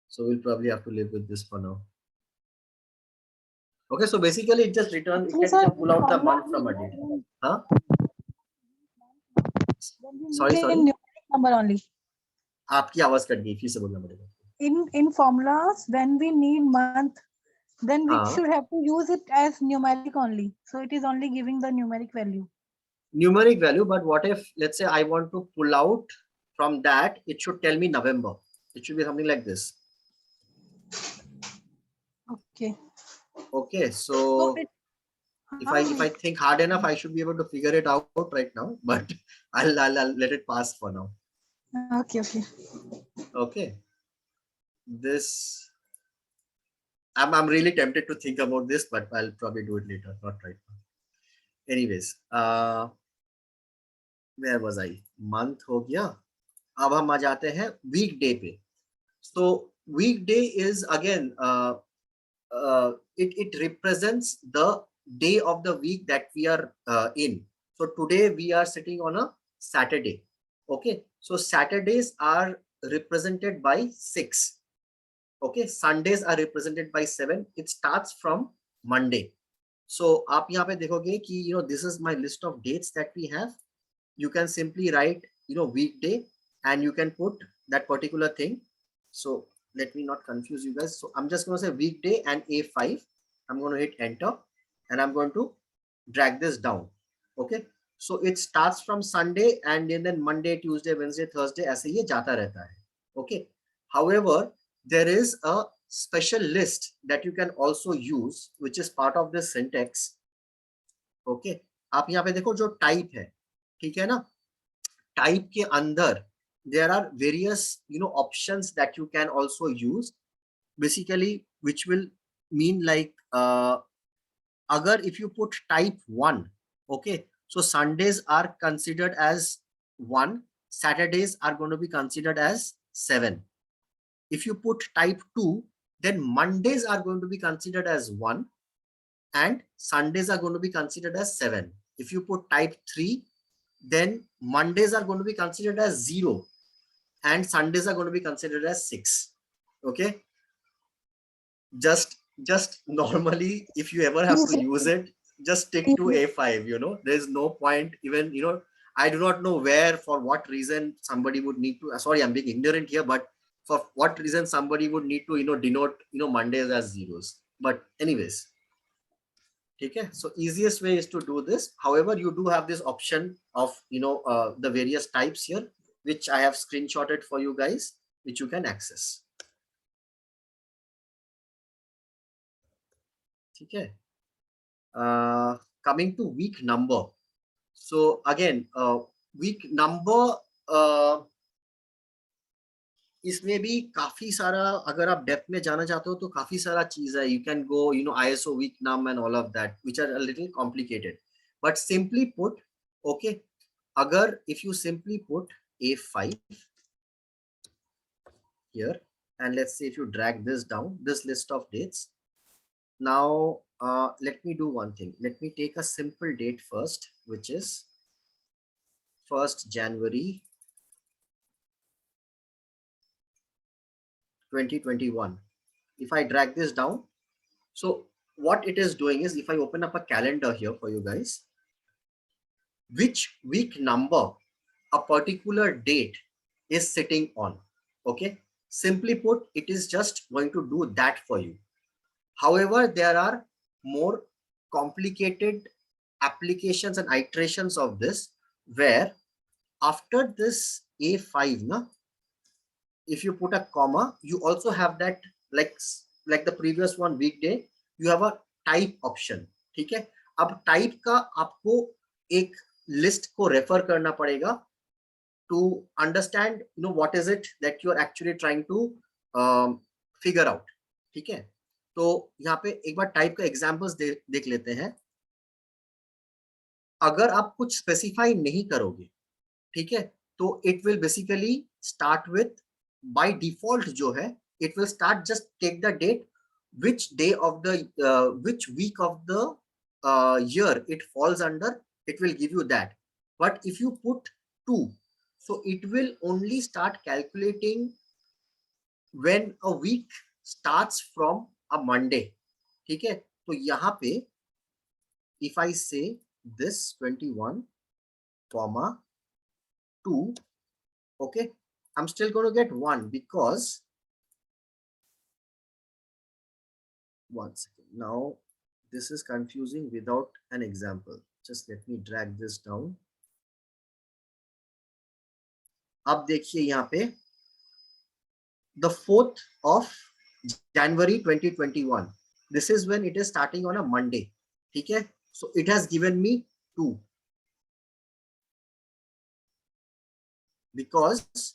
So we'll probably have to live with this for now. Okay, so basically it just returns, it can pull out the month from a date. Huh? Sorry. Number only. आपकी आवाज cut गई, फिर से बोलना पड़ेगा. In formulas, when we need month, then we should have to use it as numeric only. So it is only giving the numeric value. Numeric value, but what if, let's say I want to pull out from that, it should tell me November. It should be something like this. Okay. Okay, so if I think hard enough, I should be able to figure it out right now, but I'll let it pass for now. Okay. This, I'm really tempted to think about this, but I'll probably do it later, not right now. Anyways, where was I? Month हो गया. अब हम आ जाते हैं weekday पे. So weekday is again it represents the day of the week that we are in. So today we are sitting on a Saturday. Okay, so Saturdays are represented by 6. Okay, Sundays are represented by 7. It starts from Monday. So आप यहाँ पे देखोगे कि you know, this is my list of dates that we have. You can simply write, you know, weekday and you can put that particular thing. So let me not confuse you guys. So I'm just going to say weekday and A5. I'm going to hit enter and I'm going to drag this down. Okay, so it starts from Sunday and then Monday, Tuesday, Wednesday, Thursday, ऐसे ये जाता रहता है. Okay, however, there is a special list that you can also use, which is part of this syntax. Okay, आप यहाँ पे देखो जो टाइप है, ठीक है ना, टाइप के अंदर there are various, you know, options that you can also use, basically, which will mean like agar if you put type 1, okay, so Sundays are considered as 1, Saturdays are going to be considered as 7. If you put type 2, then Mondays are going to be considered as 1 and Sundays are going to be considered as 7. If you put type 3, then Mondays are going to be considered as 0 and Sundays are going to be considered as 6. Okay. Just normally, if you ever have to use it, just stick to A5, there's no point even, I do not know where, for what reason somebody would need to, sorry, I'm being ignorant here, but for what reason somebody would need to, denote, Mondays as zeros. But anyways, okay, so easiest way is to do this. However, you do have this option of, the various types here, which I have screenshotted for you guys, which you can access. Okay. Coming to week number. So again, week number इसमें भी काफी सारा, अगर आप depth में जाना चाहते हो तो काफी सारा चीज है. You can go, ISO week num and all of that, which are a little complicated. But simply put, okay, अगर if you simply put A5 here, and let's say if you drag this down, this list of dates. Now, let me do one thing. Let me take a simple date first, which is 1st January 2021. If I drag this down, so what it is doing is, if I open up a calendar here for you guys, which week number a particular date is sitting on. Okay, simply put, it is just going to do that for you. However, there are more complicated applications and iterations of this, where after this A5, if you put a comma, you also have that, like the previous one, weekday, you have a type option. ठीक है, अब type का आपको एक list को refer करना पड़ेगा to understand, what is it that you are actually trying to figure out. ठीक है, तो यहाँ पे एक बार टाइप का एग्जांपल्स देख लेते हैं. अगर आप कुछ स्पेसिफाई नहीं करोगे, ठीक है, तो it will basically start with, by default जो है, it will start just take the date, which day of the which week of the year it falls under, it will give you that. But if you put 2, so it will only start calculating when a week starts from a Monday. ठीक है, तो यहाँ पे if I say this 21, 2, okay, I'm still going to get 1 because, one second, now this is confusing without an example. Just let me drag this down. अब देखिए यहाँ पे the 4th of January 2021. This is when it is starting on a Monday. ठीक है, so it has given me 2 because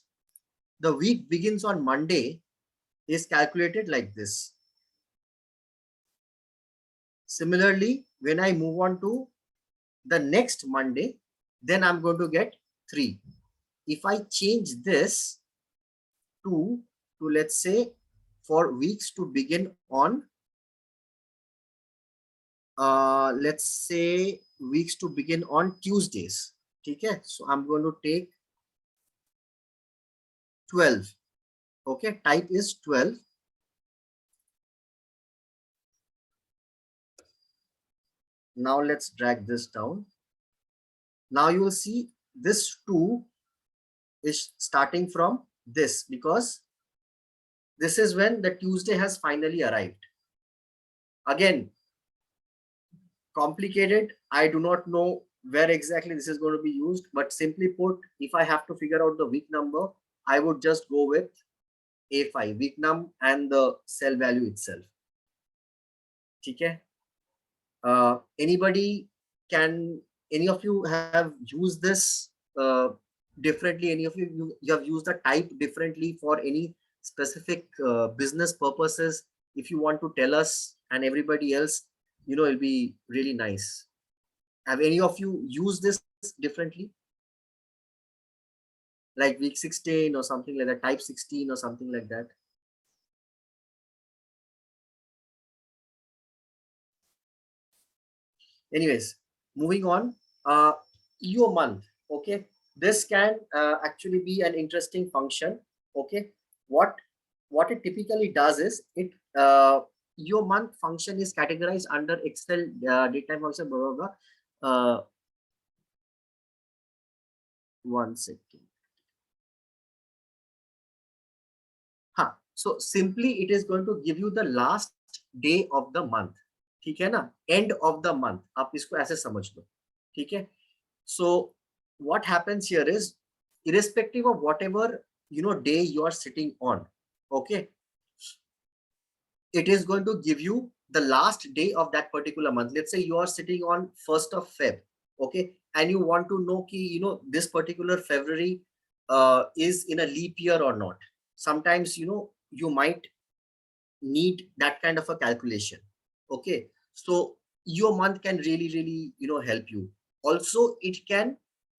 the week begins on Monday is calculated like this. Similarly, when I move on to the next Monday, then I'm going to get 3. If I change this to let's say for weeks to begin on, let's say weeks to begin on Tuesdays. Okay, so I'm going to take 12. Okay, type is 12. Now let's drag this down. Now you will see this 2 is starting from this, because this is when the Tuesday has finally arrived. Again, complicated. I do not know where exactly this is going to be used, but simply put, if I have to figure out the week number, I would just go with A5, week num and the cell value itself. Okay. Any of you have used this differently? Any of you have used the type differently for any specific business purposes? If you want to tell us and everybody else, it'll be really nice. Have any of you used this differently? Like week 16 or something like that, type 16 or something like that? Anyways, moving on, your month. Okay, this can actually be an interesting function. Okay, what it typically does is it your month function is categorized under Excel data function, blah blah blah. One second. हाँ, so simply it is going to give you the last day of the month. ठीक है ना, end of the month, आप इसको ऐसे समझ लो. ठीक है. So what happens here is, irrespective of whatever day you are sitting on, okay, it is going to give you the last day of that particular month. Let's say you are sitting on 1st of Feb, okay, and you want to know ki, this particular February is in a leap year or not. Sometimes you might need that kind of a calculation. Okay, so your month can really help you. Also, it can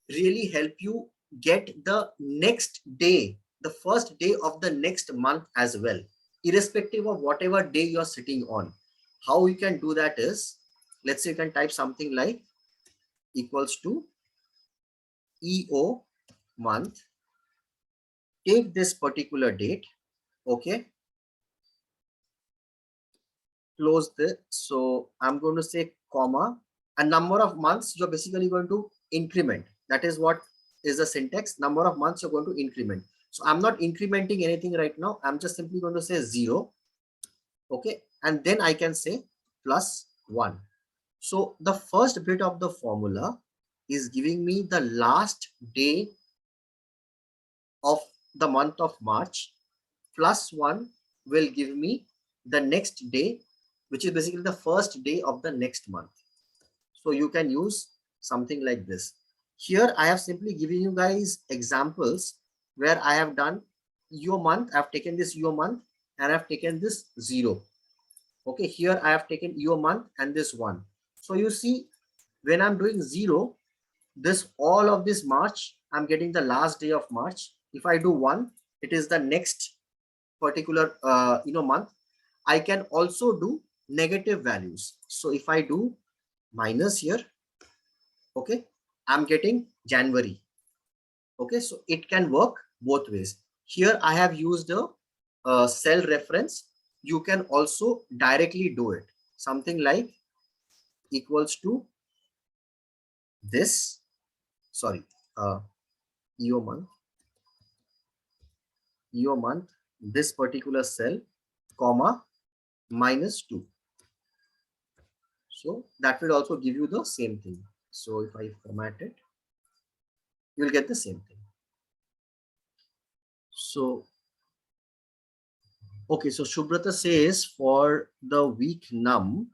really help you get the next day, the first day of the next month as well, irrespective of whatever day you're sitting on. How you can do that is, let's say you can type something like equals to EO month, take this particular date, okay, close this. So I'm going to say comma, a number of months you're basically going to increment. That is what is the syntax. Number of months you're going to increment. So I'm not incrementing anything right now. I'm just simply going to say 0. Okay. And then I can say +1. So the first bit of the formula is giving me the last day of the month of March. +1 will give me the next day, which is basically the first day of the next month. So you can use something like this. Here I have simply given you guys examples where I have done your month. I've taken this your month and I've taken this 0. Okay, here I have taken your month and this 1. So you see, when I'm doing 0, this all of this March, I'm getting the last day of March. If I do 1, it is the next particular month. I can also do negative values. So if I do minus here, okay, I'm getting January. Okay, so it can work both ways. Here I have used a cell reference. You can also directly do it. Something like equals to this, sorry, your month, this particular cell, comma, -2. So that will also give you the same thing. So if I format it, you will get the same thing. So, okay, so Shubhrata says for the week num,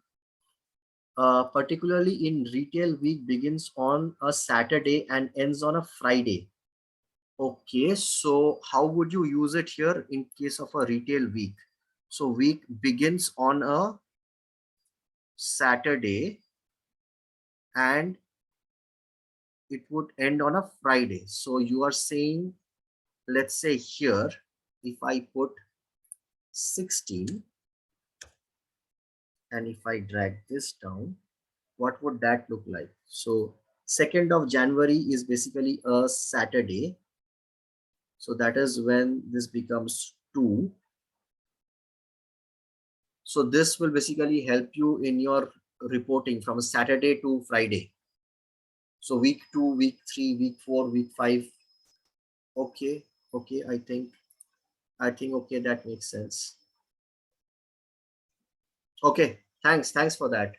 particularly in retail, week begins on a Saturday and ends on a Friday. Okay, so how would you use it here in case of a retail week? So week begins on a Saturday and it would end on a Friday. So you are saying, let's say here, if I put 16 and if I drag this down, what would that look like? So 2nd of January is basically a Saturday. So that is when this becomes 2. So this will basically help you in your reporting from Saturday to Friday. So week 2, week 3, week 4, week 5. Okay, I think okay, that makes sense. Okay, thanks for that.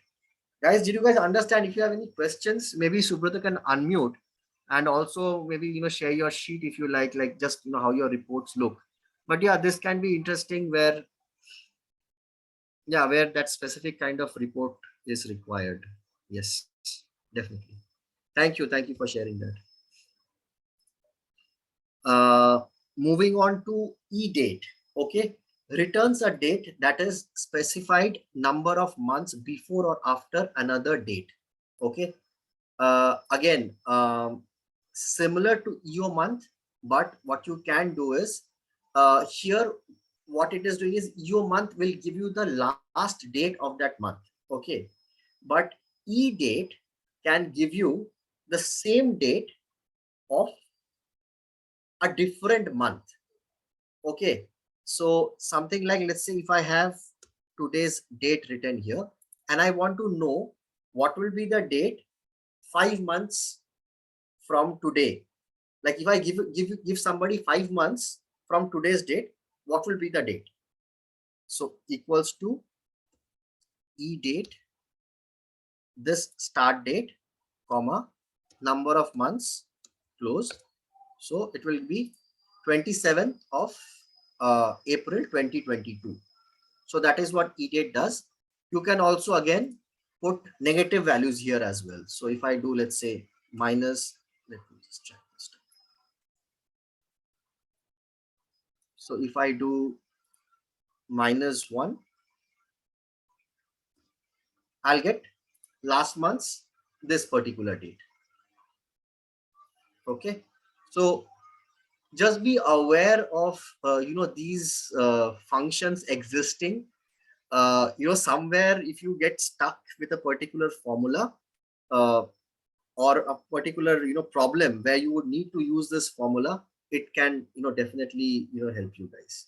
Guys, did you guys understand? If you have any questions, maybe Subrata can unmute and also maybe share your sheet if you like just how your reports look. But yeah, this can be interesting where that specific kind of report is required. Yes, definitely. Thank you for sharing that. Moving on to e-date. Okay, returns a date that is specified number of months before or after another date. Okay, again, similar to your month, but what you can do is here what it is doing is your month will give you the last date of that month. Okay, but E date can give you the same date of a different month. Okay, so something like, let's say if I have today's date written here and I want to know what will be the date 5 months from today. Like if I give somebody 5 months from today's date, what will be the date? So equals to E date, this start date, comma, number of months, close. So it will be 27th of April 2022. So that is what EDate does. You can also again put negative values here as well. So if I do, let's say minus, let me just check this. So if I do -1, I'll get last month's this particular date. Okay, so just be aware of these functions existing. Somewhere if you get stuck with a particular formula or a particular problem where you would need to use this formula, it can definitely help you guys.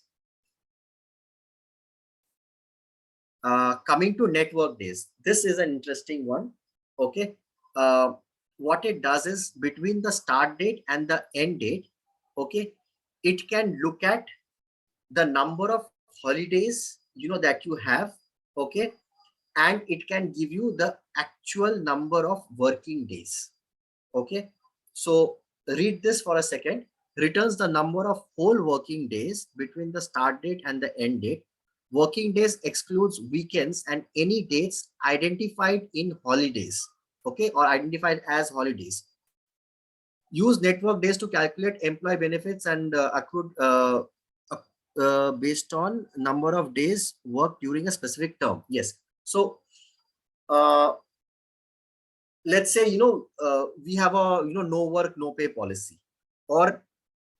Coming to network days, this is an interesting one. Okay, what it does is between the start date and the end date, okay, it can look at the number of holidays that you have, okay, and it can give you the actual number of working days. Okay, so read this for a second. Returns the number of whole working days between the start date and the end date. Working days excludes weekends and any dates identified in holidays, okay, or identified as holidays. Use network days to calculate employee benefits and accrued based on number of days worked during a specific term. Yes. So let's say we have a no work no pay policy or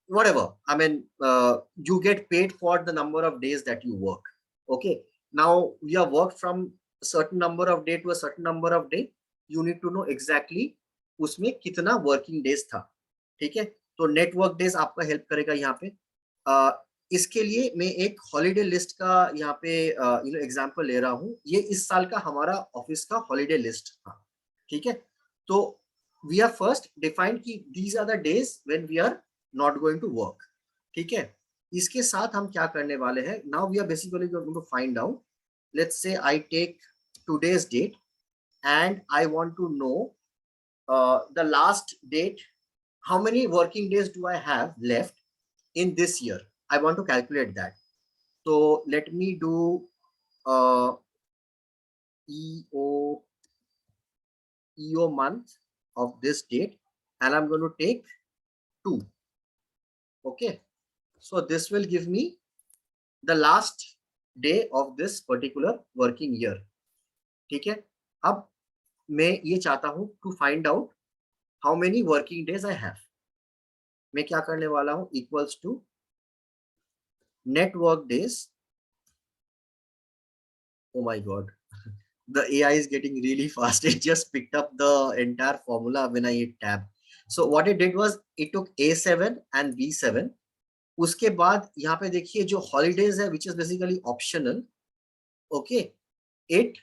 whatever. I mean, you get paid for the number of days that you work. Okay, now we have worked from a certain number of day to a certain number of day. You need to know exactly उसमें कितना working days था. ठीक है, तो network days आपका help करेगा यहाँ पे. इसके लिए मैं एक हॉलीडे लिस्ट का यहाँ पे एग्जांपल ले रहा हूँ. ये इस साल का हमारा ऑफिस का हॉलीडे लिस्ट था. ठीक है, तो वी आर फर्स्ट डिफाइंड कि these are the days when we are not going to work. ठीक है, इसके साथ हम क्या करने वाले हैं, now we are basically going to find out, let's say I take today's date and I want to know the last date, how many working days do I have left in this year. I want to calculate that. So let me do EO month of this date and I'm going to take 2. Okay, so this will give me the last day of this particular working year. ठीक है, अब मैं ये चाहता हूं to find out how many working days I have. मैं क्या करने वाला हूं, equals to net work days. Oh my god, the AI is getting really fast. It just picked up the entire formula when I hit tab. So what it did was it took A7 and B7. उसके बाद यहाँ पे देखिए जो holidays है which is basically optional. Okay, it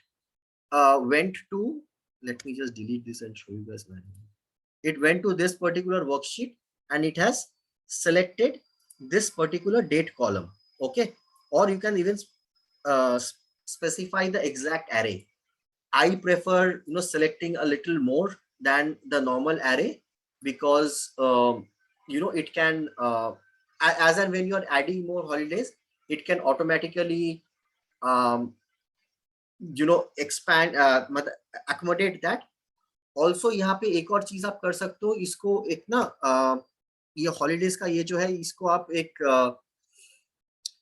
went to, let me just delete this and show you guys manually. It went to this particular worksheet and it has selected this particular date column. Okay, or you can even specify the exact array. I prefer selecting a little more than the normal array because it can as and when you are adding more holidays, it can automatically expand, accommodate that. Also यहाँ पे एक और चीज आप कर सकते हो, इसको एक ना ये हॉलीडेज का ये जो है इसको आप एक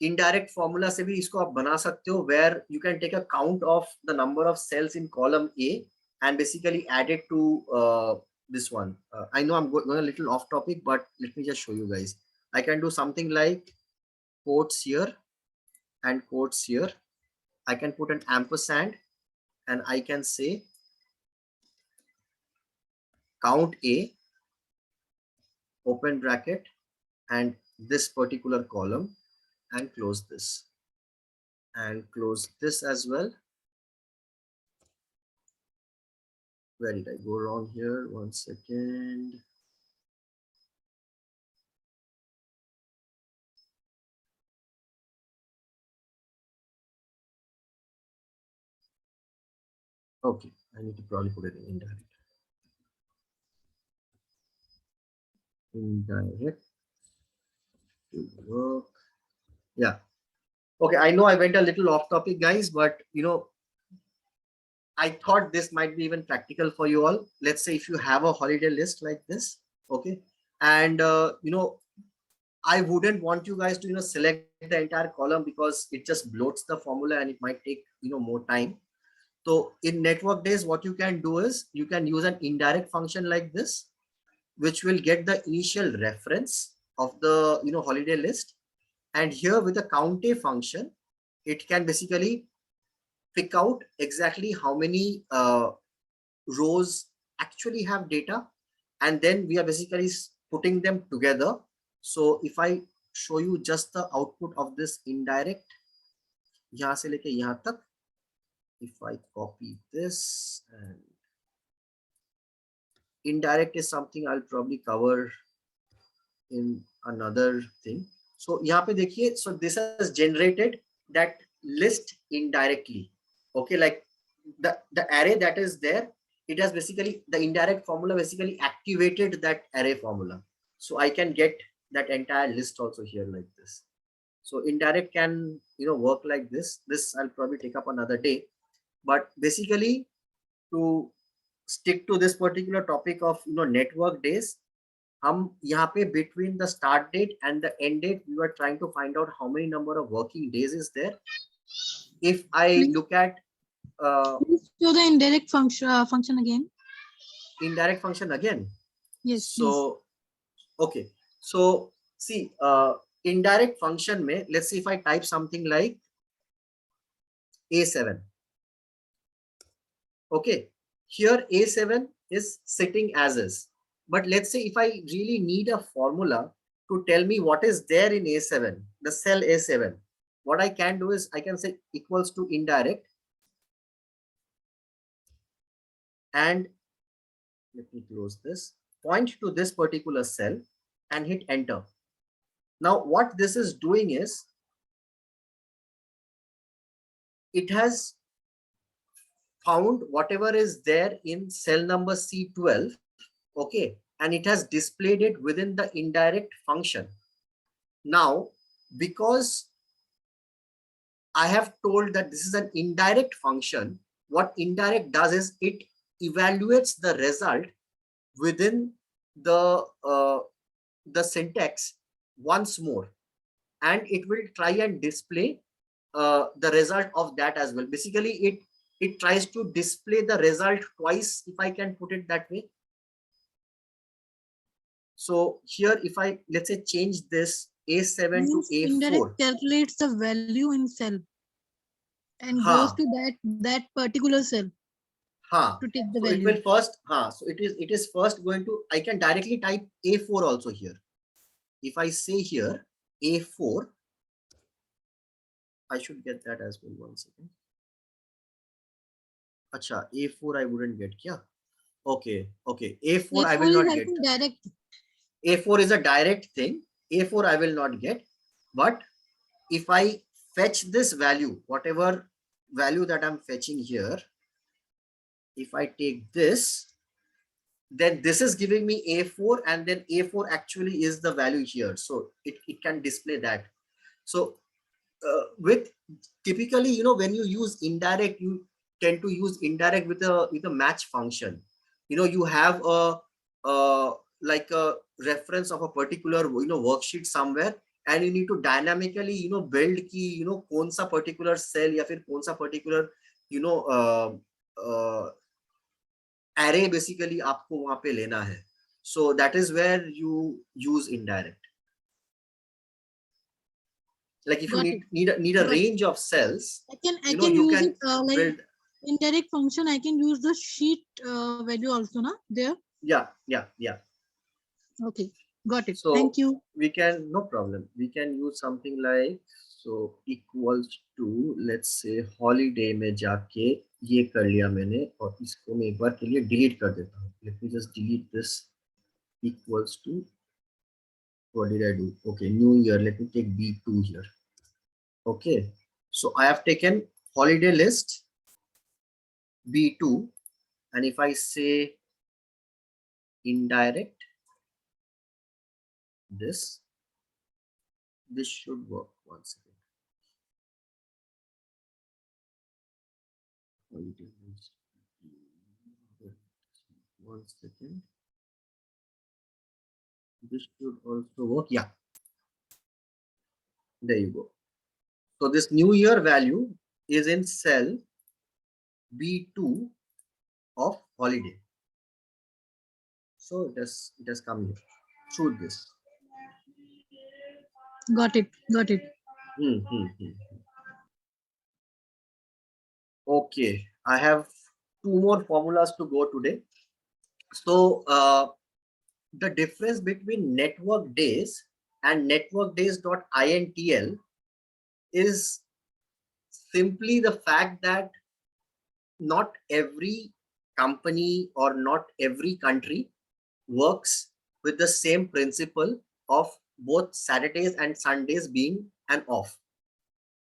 indirect formula से भी इसको आप बना सकते हो, where you can take a count of the number of cells in column A and basically add it to this one. I know I'm going a little off topic, but let me just show you guys. I can do something like quotes here and quotes here. I can put an ampersand and I can say count A, open bracket, and this particular column, and close this, and close this as well. Where did I go wrong here? 1 second. Okay, I need to probably put it in indirect. Indirect to work. Yeah. Okay, I know I went a little off topic, guys, but I thought this might be even practical for you all. Let's say if you have a holiday list like this, okay, and I wouldn't want you guys to select the entire column because it just bloats the formula and it might take more time. So in network days, what you can do is you can use an indirect function like this, which will get the initial reference of the holiday list, and here with the count A function, it can basically pick out exactly how many rows actually have data, and then we are basically putting them together. So if I show you just the output of this indirect, yahan se leke yahan tak, if I copy this, and indirect is something I'll probably cover in another thing. So yahan pe dekhiye, so this has generated that list indirectly. Okay, like the array that is there, it has basically, the indirect formula basically activated that array formula. So I can get that entire list also here like this. So indirect can work like this. This I'll probably take up another day. But basically, to stick to this particular topic of network days, हम यहाँ पे between the start date and the end date, we were trying to find out how many number of working days is there. If I look at Please show the indirect function again. Indirect function again. Yes. So okay. So see, indirect function mein, let's see if I type something like A7. Okay. Here A7 is sitting as is. But let's say if I really need a formula to tell me what is there in A7, the cell A7, what I can do is I can say equals to indirect, and let me close this, point to this particular cell and hit enter. Now what this is doing is it has found whatever is there in cell number C12, okay, and it has displayed it within the indirect function. Now, because I have told that this is an indirect function, what indirect does is it evaluates the result within the syntax once more, and it will try and display the result of that as well. Basically, it tries to display the result twice, if I can put it that way. So here, if I, let's say, change this A7 to A4. Indirect calculates the value in cell and goes to that particular cell to take the value. It will first, so it is first going to, I can directly type A4 also here. If I say here A4, I should get that as well. 1 second. Acha, A4 I wouldn't get. Yeah. Okay. A4 A4 I will not get. Direct. A4 is a direct thing. A4 I will not get. But if I fetch this value, whatever value that I'm fetching here, if I take this, then this is giving me A4, and then A4 actually is the value here. So it can display that. So with typically, when you use indirect, you tend to use indirect with a match function. You have like a reference of a particular worksheet somewhere, and you need to dynamically build ki kaun sa particular cell ya fir kaun sa particular array basically आपको वहां पे लेना है. So that is where you use indirect. Like if you need a range of cells, I can use it like build indirect function. I can use the sheet value also, na there. Yeah. Okay, got it. So Thank you. we can, no problem. We can use something like, so equals to, let's say holiday में जाके ये कर लिया मैंने, और इसको मैं एक बार के लिए डिलीट कर देता हूँ. Let me just delete this. Equals to, what did I do? Okay, new year. Let me take B2 here. Okay, so I have taken holiday list B2, and if I say indirect, this should work. One second. Holiday list. One second. This should also work. Yeah, there you go. So this new year value is in cell B2 of holiday. So it has come here through this. Got it. Got it. Okay, I have 2 more formulas to go today. So the difference between network days and network days.intl is simply the fact that not every company or not every country works with the same principle of both Saturdays and Sundays being an off.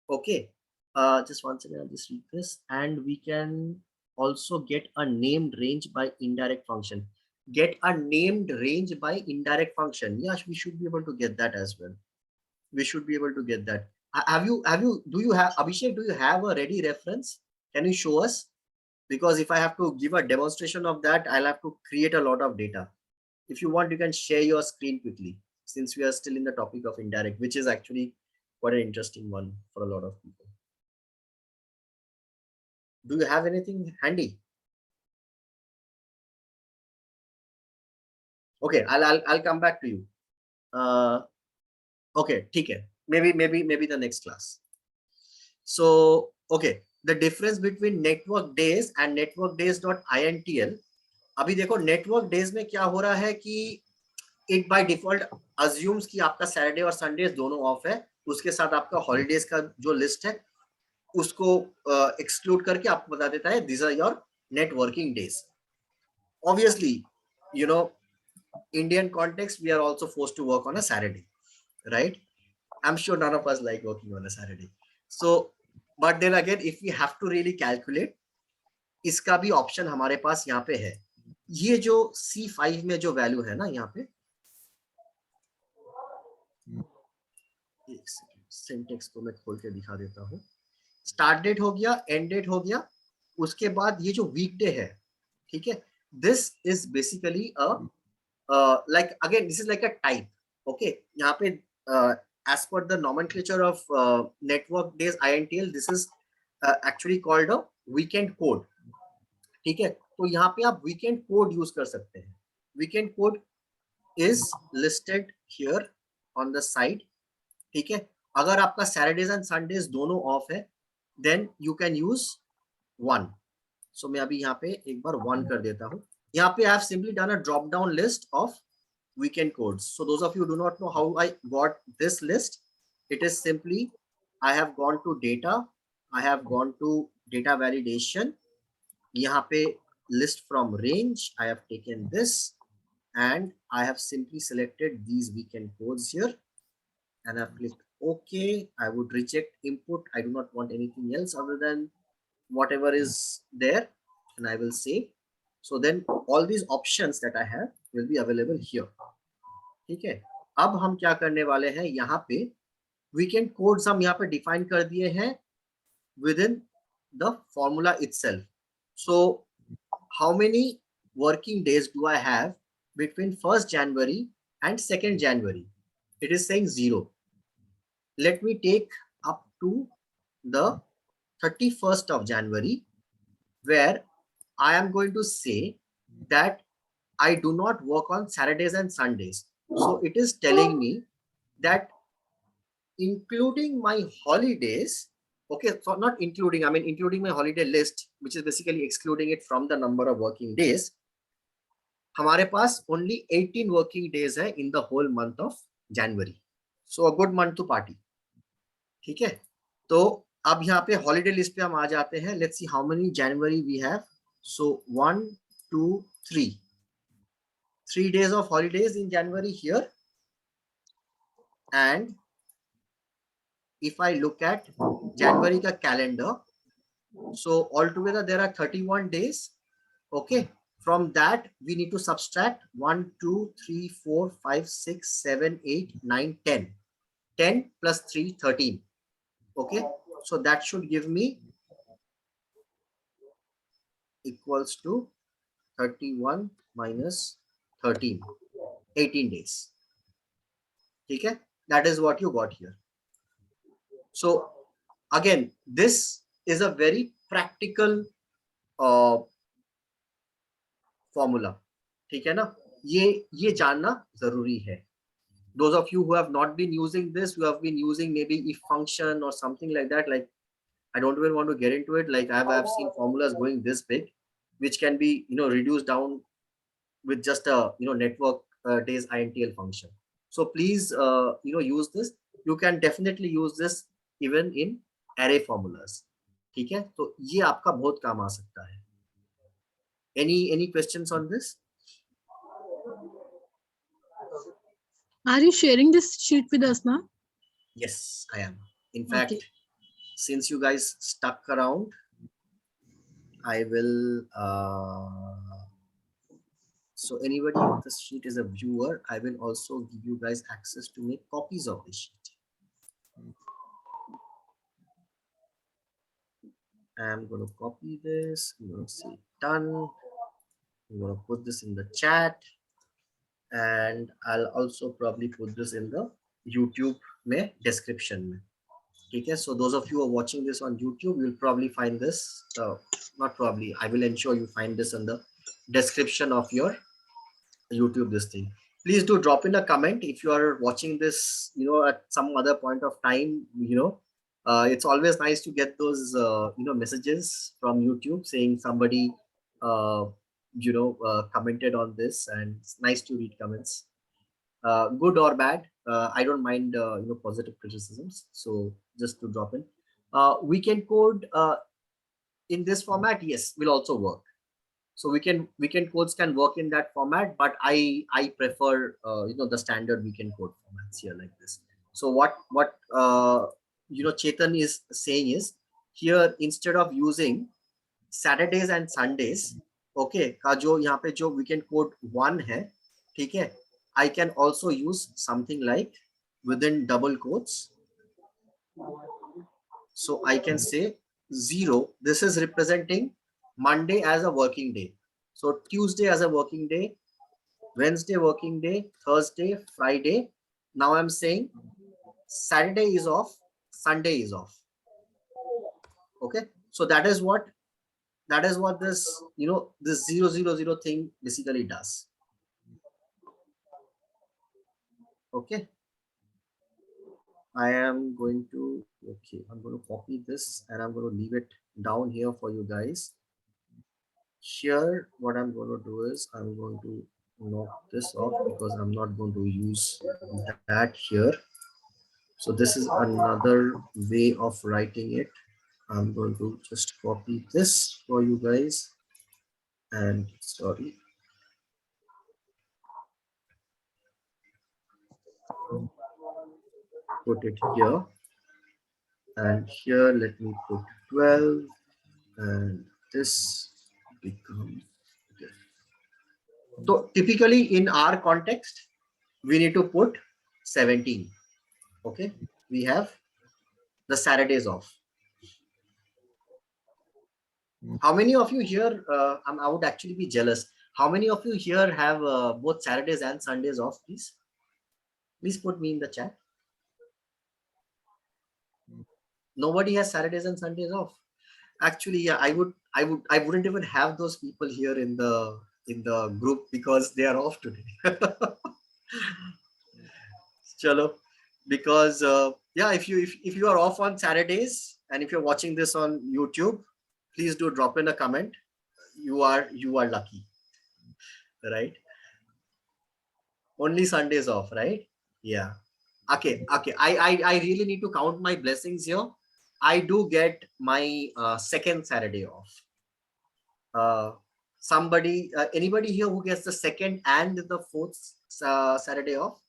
Okay, just once again, I'll just read this, and we can also get a named range by indirect function. Get a named range by indirect function. Yes, we should be able to get that as well. We should be able to get that. Do you have, Abhishek, do you have a ready reference? Can you show us? Because if I have to give a demonstration of that, I'll have to create a lot of data. If you want, you can share your screen quickly, since we are still in the topic of indirect, which is actually quite an interesting one for a lot of people. Do you have anything handy? Okay, I'll come back to you. Okay, okay. Maybe the next class. So okay, the difference between network days and network days.intl. अभी देखो network days में क्या हो रहा है कि it by default assumes कि आपका Saturday और Sundays दोनों ऑफ है, उसके साथ आपका हॉलीडेज का जो लिस्ट है उसको एक्सक्लूड करके आपको बता देता है these are your networking days. Obviously, you know, Indian context, we are also forced to work on a Saturday, right? I'm sure none of us like working on a Saturday. So, but then again, if we have to really calculate, इसका भी option हमारे पास यहाँ पे है. ये जो C5 में जो वैल्यू है ना यहाँ पे, एक सेकंड, सिंटेक्स को मैं खोल के दिखा देता हूँ. स्टार्ट डेट हो गया, एंड डेट हो गया, उसके बाद ये जो वीकडे है, ठीक है, this is basically like again this is like a type. Okay, यहाँ पे as per the nomenclature of network days INTL, this is actually called a weekend code. ठीक है, तो यहाँ पे आप weekend code यूज कर सकते हैं. Weekend code is listed here on the side. ठीक है, अगर आपका Saturdays and Sundays दोनों ऑफ है, then you can use 1. So मैं अभी यहाँ पे एक बार 1 कर देता हूँ. यहाँ पे I have simply done a drop down list of weekend codes. So those of you who do not know how I got this list, it is simply I have gone to data, I have gone to data validation. यहाँ पे list from range, I have taken this and I have simply selected these weekend codes here and I've clicked OK. I would reject input. I do not want anything else other than whatever is there, and I will save. So then all these options that I have will be available here. ठीक है, अब हम क्या करने वाले हैं, यहाँ पे weekend codes हम यहाँ पे define कर दिए हैं within the formula itself. So how many working days do I have between 1st January and 2nd January? It is saying 0. Let me take up to the 31st of January, where I am going to say that I do not work on Saturdays and Sundays. So it is telling me that including my holidays, okay, so not including, I mean including my holiday list, which is basically excluding it from the number of working days. हमारे पास only 18 working days है in the whole month of January. So a good month to party. ठीक है, तो अब यहाँ पे holiday list पे हम आ जाते हैं. Let's see how many January we have. So 1 2 3 days of holidays in January here. And if I look at January ka calendar, so altogether there are 31 days. Okay, from that we need to subtract 1 2 3 4 5 6 7 8 9 10. 10 plus 3 13. Okay, so that should give me equals to 31 minus 13, 18 days. Okay, that is what you got here. So again, this is a very practical formula. ठीक है ना, ये जानना जरूरी है. Those of you who have not been using this, who have been using maybe if function or something like that, like I don't even want to get into it. Like I've seen formulas going this big, which can be reduced down with just a network days INTL function. So please use this. You can definitely use this even in array formulas. ठीक है, तो ये आपका बहुत काम आ सकता है. Any questions on this? Are you sharing this sheet with us now? Yes, I am. In fact, Okay. since you guys stuck around, I will. So anybody if this sheet is a viewer, I will also give you guys access to make copies of the sheet. I'm going to copy this. I'm going to say done. I'm going to put this in the chat, and I'll also probably put this in the YouTube description में. ठीक है, so those of you who are watching this on YouTube, you'll probably find this. Not probably, I will ensure you find this in the description of your YouTube this thing. Please do drop in a comment if you are watching this at some other point of time. It's always nice to get those messages from YouTube saying somebody commented on this, and it's nice to read comments, good or bad. I don't mind positive criticisms, so just to drop in. Weekend code in this format, yes, will also work. So weekend codes can work in that format, but I prefer the standard weekend code formats here like this. So what Chetan is saying is, here instead of using Saturdays and Sundays, okay, का जो यहाँ पे जो weekend code 1 है, ठीक है, I can also use something like within double quotes. So I can say 0. This is representing Monday as a working day. So Tuesday as a working day, Wednesday working day, Thursday, Friday. Now I'm saying Saturday is off, Sunday is off. Okay, so that is what this this 000 thing basically does. Okay, I'm going to copy this and I'm going to leave it down here for you guys. Here what I'm going to do is I'm going to knock this off because I'm not going to use that here. So this is another way of writing it. I'm going to just copy this for you guys, and sorry, put it here, and here let me put 12, and this becomes this. So typically in our context we need to put 17. Okay, we have the Saturdays off. How many of you here, I would actually be jealous, how many of you here have both Saturdays and Sundays off? Please put me in the chat. Nobody has Saturdays and Sundays off. Actually, yeah, I wouldn't even have those people here in the group because they are off today. Chalo, because yeah, if you are off on Saturdays and if you're watching this on YouTube, please do drop in a comment. You are lucky. right? Only Sundays off, right? Yeah. Okay. Okay. I really need to count my blessings here. I do get my second Saturday off. Uh, anybody here who gets the second and the fourth Saturday off?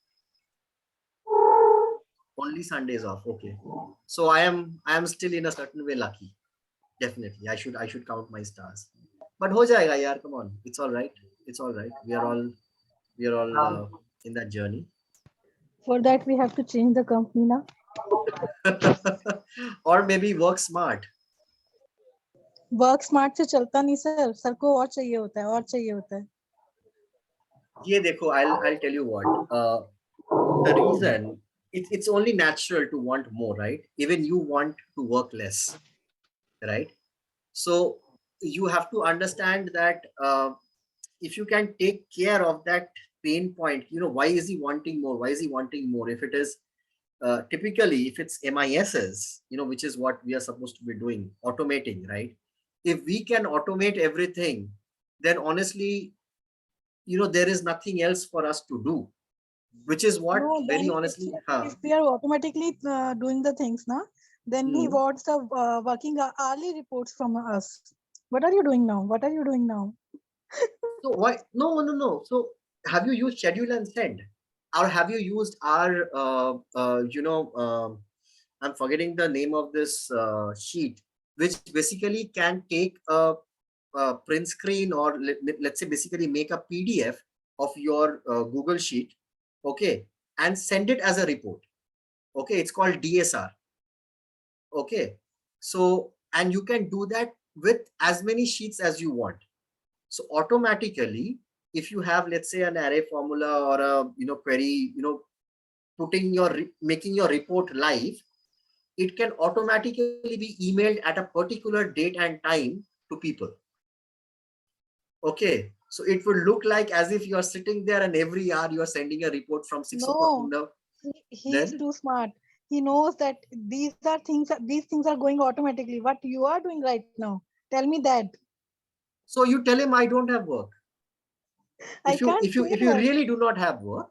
Only Sundays off. Okay. So I am still in a certain way lucky. Definitely. I should count my stars. But ho jayega yaar, come on. It's all right. It's all right. We are all in that journey. For that, we have to change the company now. Or maybe work smart. Work smart से चलता नहीं sir को और चाहिए होता है ये देखो, I'll tell you what. The reason it's only natural to want more, right? Even you want to work less, right? So you have to understand that if you can take care of that pain point, why is he wanting more? Why is he wanting more? If it is typically, if it's MISs, which is what we are supposed to be doing, automating, right? If we can automate everything, then honestly, there is nothing else for us to do, which is what No, very then honestly, if we are automatically doing the things now, then he wants the working hourly reports from us. What are you doing now? so why no, so have you used schedule and send, or have you used our I'm forgetting the name of this sheet, which basically can take a print screen, or let's say basically make a PDF of your Google sheet, okay, and send it as a report. Okay, it's called DSR. Okay, so and you can do that with as many sheets as you want. So automatically, if you have, let's say, an array formula or a query, making your report live, it can automatically be emailed at a particular date and time to people. Okay, so it will look like as if you are sitting there and every hour you are sending a report from 6 o'clock in the. He's too smart. He knows that these things are going automatically. What you are doing right now? Tell me that. So you tell him I don't have work. If you really do not have work,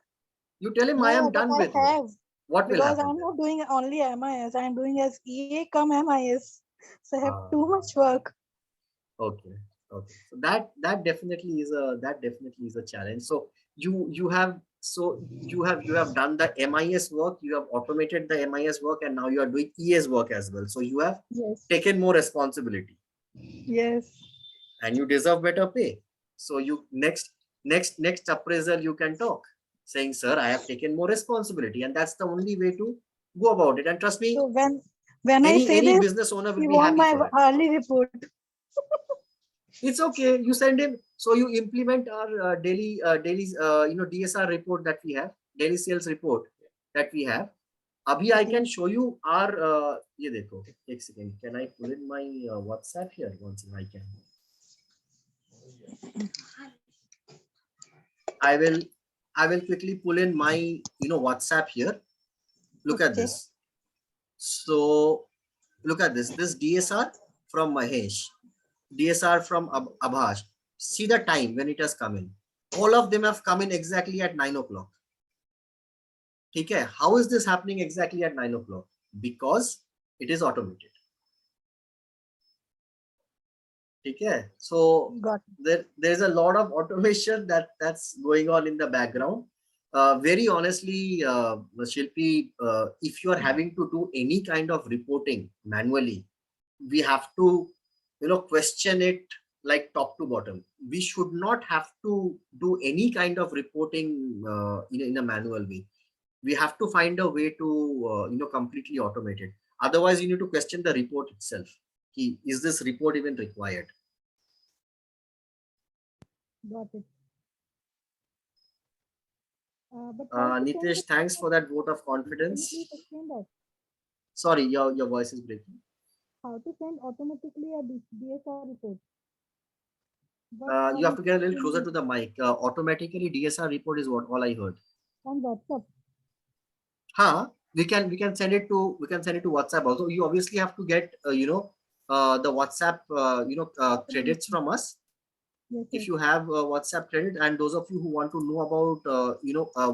you tell him I am done with work. What will happen? Because I'm not doing only MIS. I'm doing as EA come MIS. So I have too much work. Okay. Okay. So that definitely is a challenge. So you have done the MIS work, you have automated the MIS work, and now you are doing ES work as well. So you have taken more responsibility. Yes. And you deserve better pay. So you next appraisal you can talk, saying, sir, I have taken more responsibility, and that's the only way to go about it. And trust me, so when any this, business owner will be want happy my for hourly report. It's okay. You send him. So you implement our daily DSR report that we have, daily sales report that we have. Abhi, I can show you our. Ye dekho. Ek second. Can I pull in my WhatsApp here? Once I can. I will quickly pull in my WhatsApp here. Look at this. So look at this. This DSR from Mahesh. DSR from Abhash. See the time when it has come in. All of them have come in exactly at 9 o'clock. Okay, how is this happening exactly at 9 o'clock? Because it is automated. Okay, so there's a lot of automation that's going on in the background. Very honestly, Shilpi, if you are having to do any kind of reporting manually, we have to question it like top to bottom. We should not have to do any kind of reporting in a manual way. We have to find a way to completely automate it. Otherwise, you need to question the report itself. Is this report even required? Got it. Nitesh, thanks for that vote of confidence. Sorry, your voice is breaking. How to send automatically a DSR report? You have to get a little closer to the mic. Automatically DSR report is what all I heard. On WhatsApp. We can send it to WhatsApp also. You obviously have to get the WhatsApp credits from us. Yes, If yes. you have WhatsApp credit, and those of you who want to know about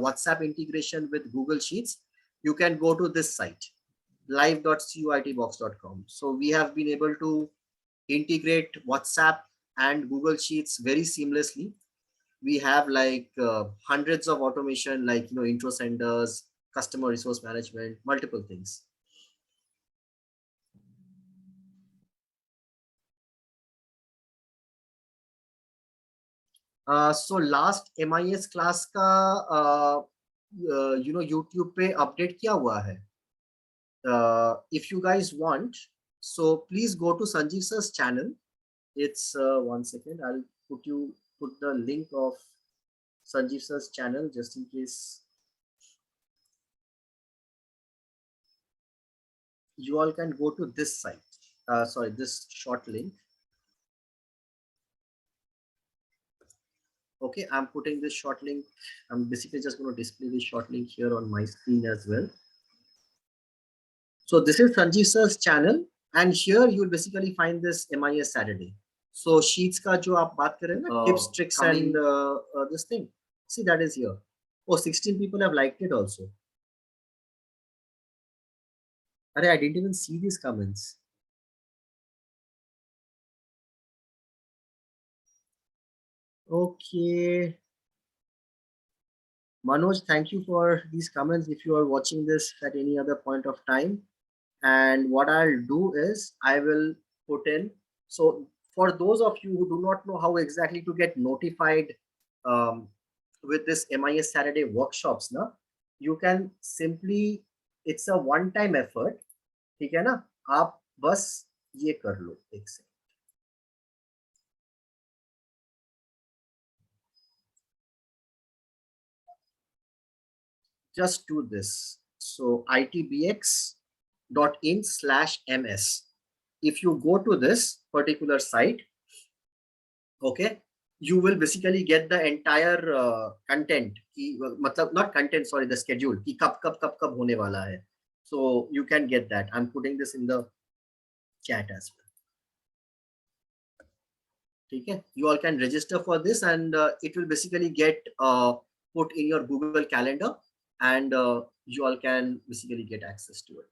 WhatsApp integration with Google Sheets, you can go to this site, live.cuitbox.com. So we have been able to integrate WhatsApp and Google Sheets very seamlessly. We have like hundreds of automation, like intro senders, customer resource management, multiple things. So last MIS class का YouTube पे update किया हुआ है. If you guys want, so please go to Sanjeev sir's channel. It's 1 second. I'll put the link of Sanjeev sir's channel just in case you all can go to this site. Sorry, this short link. Okay, I'm putting this short link. I'm basically just going to display this short link here on my screen as well. So this is Sanjeev sir's channel, and here you will basically find this MIS Saturday. So sheets ka jo aap baat kar rahe na, tips, tricks, and this thing. See, that is here. Oh, 16 people have liked it also. Arey, I didn't even see these comments. Okay. Manoj, thank you for these comments. If you are watching this at any other point of time, and what I'll do is I will put in. So for those of you who do not know how exactly to get notified with this MIS Saturday workshops, na, you can simply, it's a one-time effort. ठीक है ना, आप बस ये कर लो एक से. Just do this. So itbx.in/ms. If you go to this particular site, okay, you will basically get the entire content. मतलब not content, sorry, the schedule. कि कब होने वाला है. So you can get that. I'm putting this in the chat as well. Okay, you all can register for this, and it will basically get put in your Google Calendar, and you all can basically get access to it.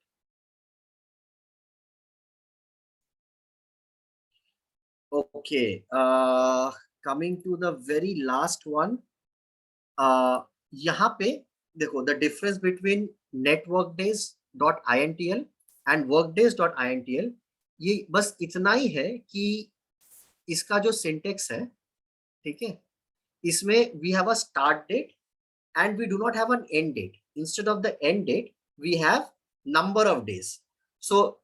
Okay, coming to the very last one. यहाँ पे देखो, the difference between networkdays.intl and workdays.intl, ये बस इतना ही है कि इसका जो सिंटेक्स है, ठीक है, इसमें we have a start date and we do not have an end date. Instead of the end date, we have number of days. So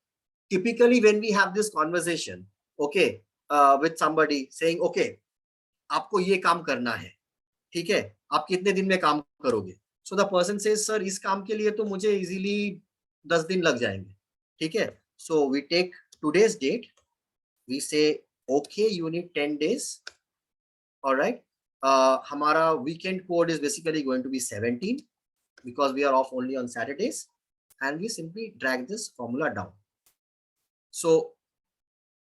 typically when we have this conversation, okay, with somebody saying, okay, आपको ये काम करना है, ठीक है, आप कितने दिन में काम करोगे? So the person says, sir, इस काम के लिए तो मुझे easily 10 दिन लग जाएंगे, ठीक है. So we take today's date, we say, okay, you need 10 days. All right. Hamara weekend code is basically going to be 17 because we are off only on Saturdays, and we simply drag this formula down. So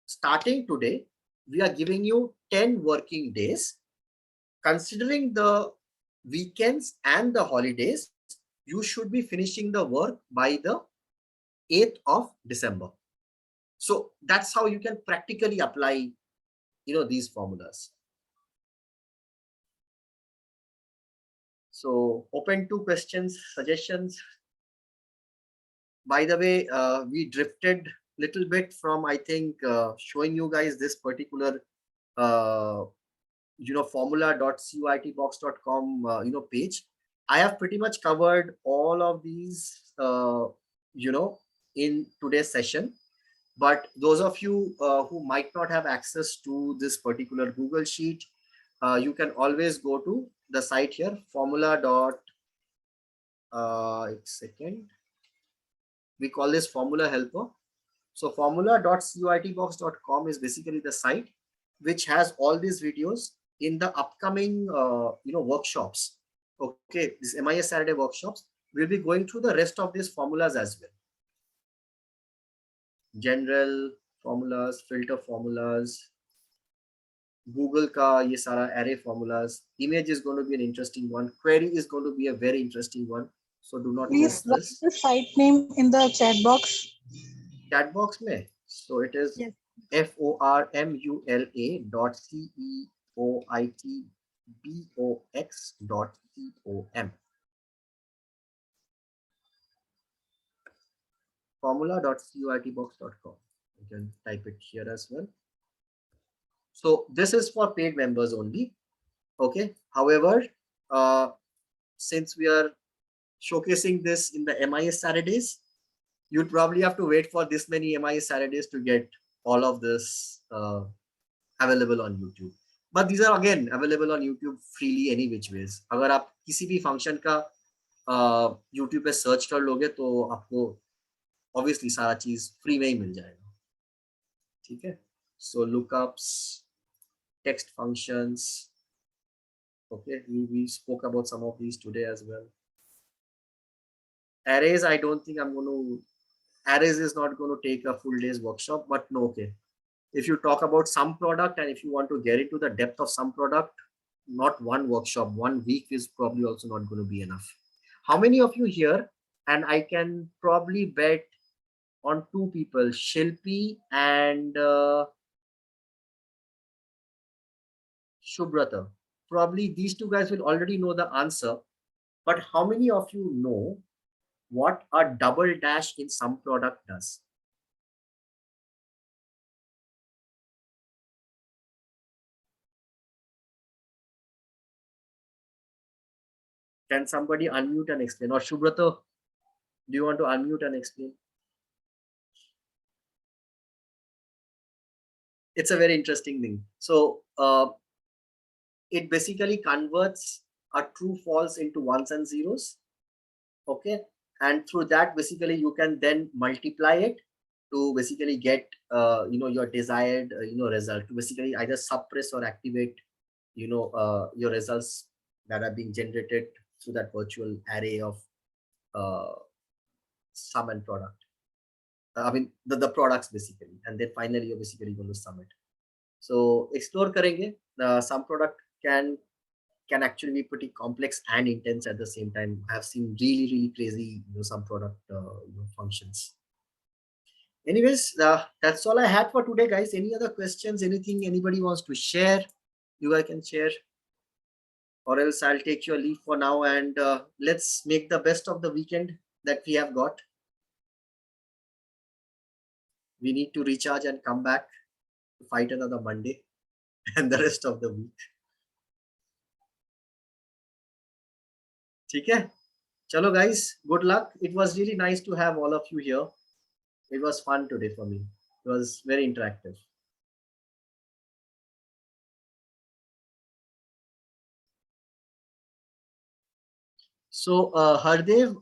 starting today, we are giving you 10 working days. Considering the weekends and the holidays, you should be finishing the work by the 8th of December. So that's how you can practically apply, these formulas. So open to questions, suggestions. By the way, we drifted little bit from, I think, showing you guys this particular, formula.cuitbox.com, page. I have pretty much covered all of these, in today's session. But those of you who might not have access to this particular Google Sheet, you can always go to the site here, formula. We call this formula helper. So formula.cuitbox.com is basically the site which has all these videos in the upcoming workshops. Okay, this MIS Saturday workshops, we'll be going through the rest of these formulas as well. General formulas, filter formulas, Google का ये सारा array formulas. Image is going to be an interesting one. Query is going to be a very interesting one. So do not miss Please write this. the site name in the chat box. Chat box में. So it is Yes. formula.ceitbox.com. Formula.ceitbox.com. You can type it here as well. So this is for paid members only. Okay. However, since we are showcasing this in the MIS Saturdays, you'd probably have to wait for this many MIS Saturdays to get all of this available on YouTube. But these are again available on YouTube freely any which ways. अगर आप किसी भी function का YouTube पे search कर लोगे तो आपको obviously सारा चीज free में ही मिल जाएगा. ठीक है? So lookups, text functions. Okay, we spoke about some of these today as well. Arrays, I don't think I'm going to. Arrays is not going to take a full day's workshop, but no, okay. If you talk about some product and if you want to get into the depth of some product, not one workshop, 1 week is probably also not going to be enough. How many of you here? And I can probably bet on 2 people, Shilpi and Shubrata. Probably these 2 guys will already know the answer. But how many of you know what a double dash in some product does? Can somebody unmute and explain? Or Shubrata, do you want to unmute and explain? It's a very interesting thing. So it basically converts a true false into ones and zeros. Okay. And through that, basically, you can then multiply it to basically get, your desired, result, to basically either suppress or activate, your results that are being generated through that virtual array of sum and product. I mean, the products basically, and then finally you're basically going to sum it. So explore karenge. Some product can actually be pretty complex and intense at the same time. I have seen really crazy, some product functions. Anyways, that's all I had for today, guys. Any other questions? Anything anybody wants to share? You guys can share, or else I'll take your leave for now, and let's make the best of the weekend that we have got. We need to recharge and come back to fight another Monday and the rest of the week. Okay, chalo guys, good luck. It was really nice to have all of you here. It was fun today for me. It was very interactive. So Hardev,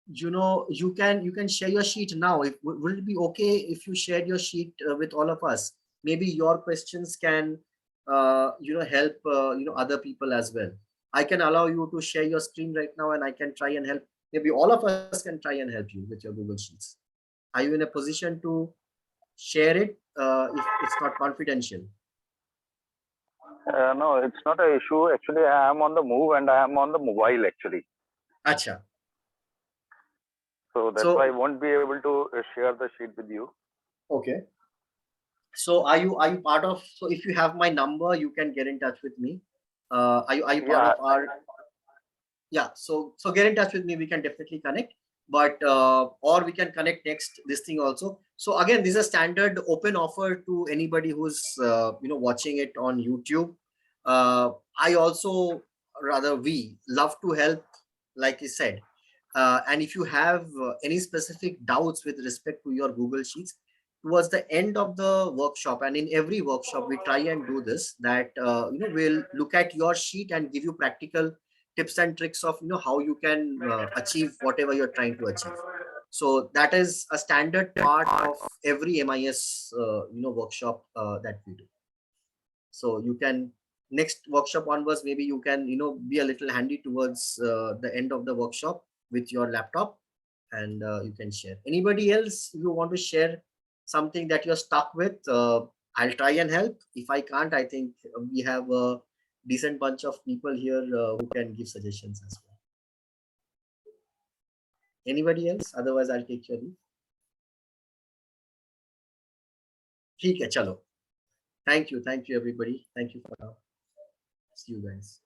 you can share your sheet now. Will it be okay if you shared your sheet with all of us? Maybe your questions can help other people as well. I can allow you to share your screen right now, and I can try and help. Maybe all of us can try and help you with your Google Sheets. Are you in a position to share it if it's not confidential? No, it's not an issue. Actually, I am on the move and I am on the mobile actually. Acha. So that's why I won't be able to share the sheet with you. Okay. So are you part of? So if you have my number, you can get in touch with me. Are you part of our? Yeah. So get in touch with me. We can definitely connect. But or we can connect next this thing also. So again, this is a standard open offer to anybody who's watching it on YouTube. I also we love to help, like you said. And if you have any specific doubts with respect to your Google Sheets, towards the end of the workshop, and in every workshop we try and do this, that we'll look at your sheet and give you practical tips and tricks of how you can achieve whatever you're trying to achieve. So that is a standard part of every MIS workshop that we do. So you can next workshop onwards, maybe you can be a little handy towards the end of the workshop with your laptop, and you can share. Anybody else, if you want to share something that you're stuck with, I'll try and help. If I can't, I think we have a decent bunch of people here who can give suggestions as well. Anybody else? Otherwise, I'll take your leave. ठीक है, चलो. Thank you everybody. Thank you for now. See you guys.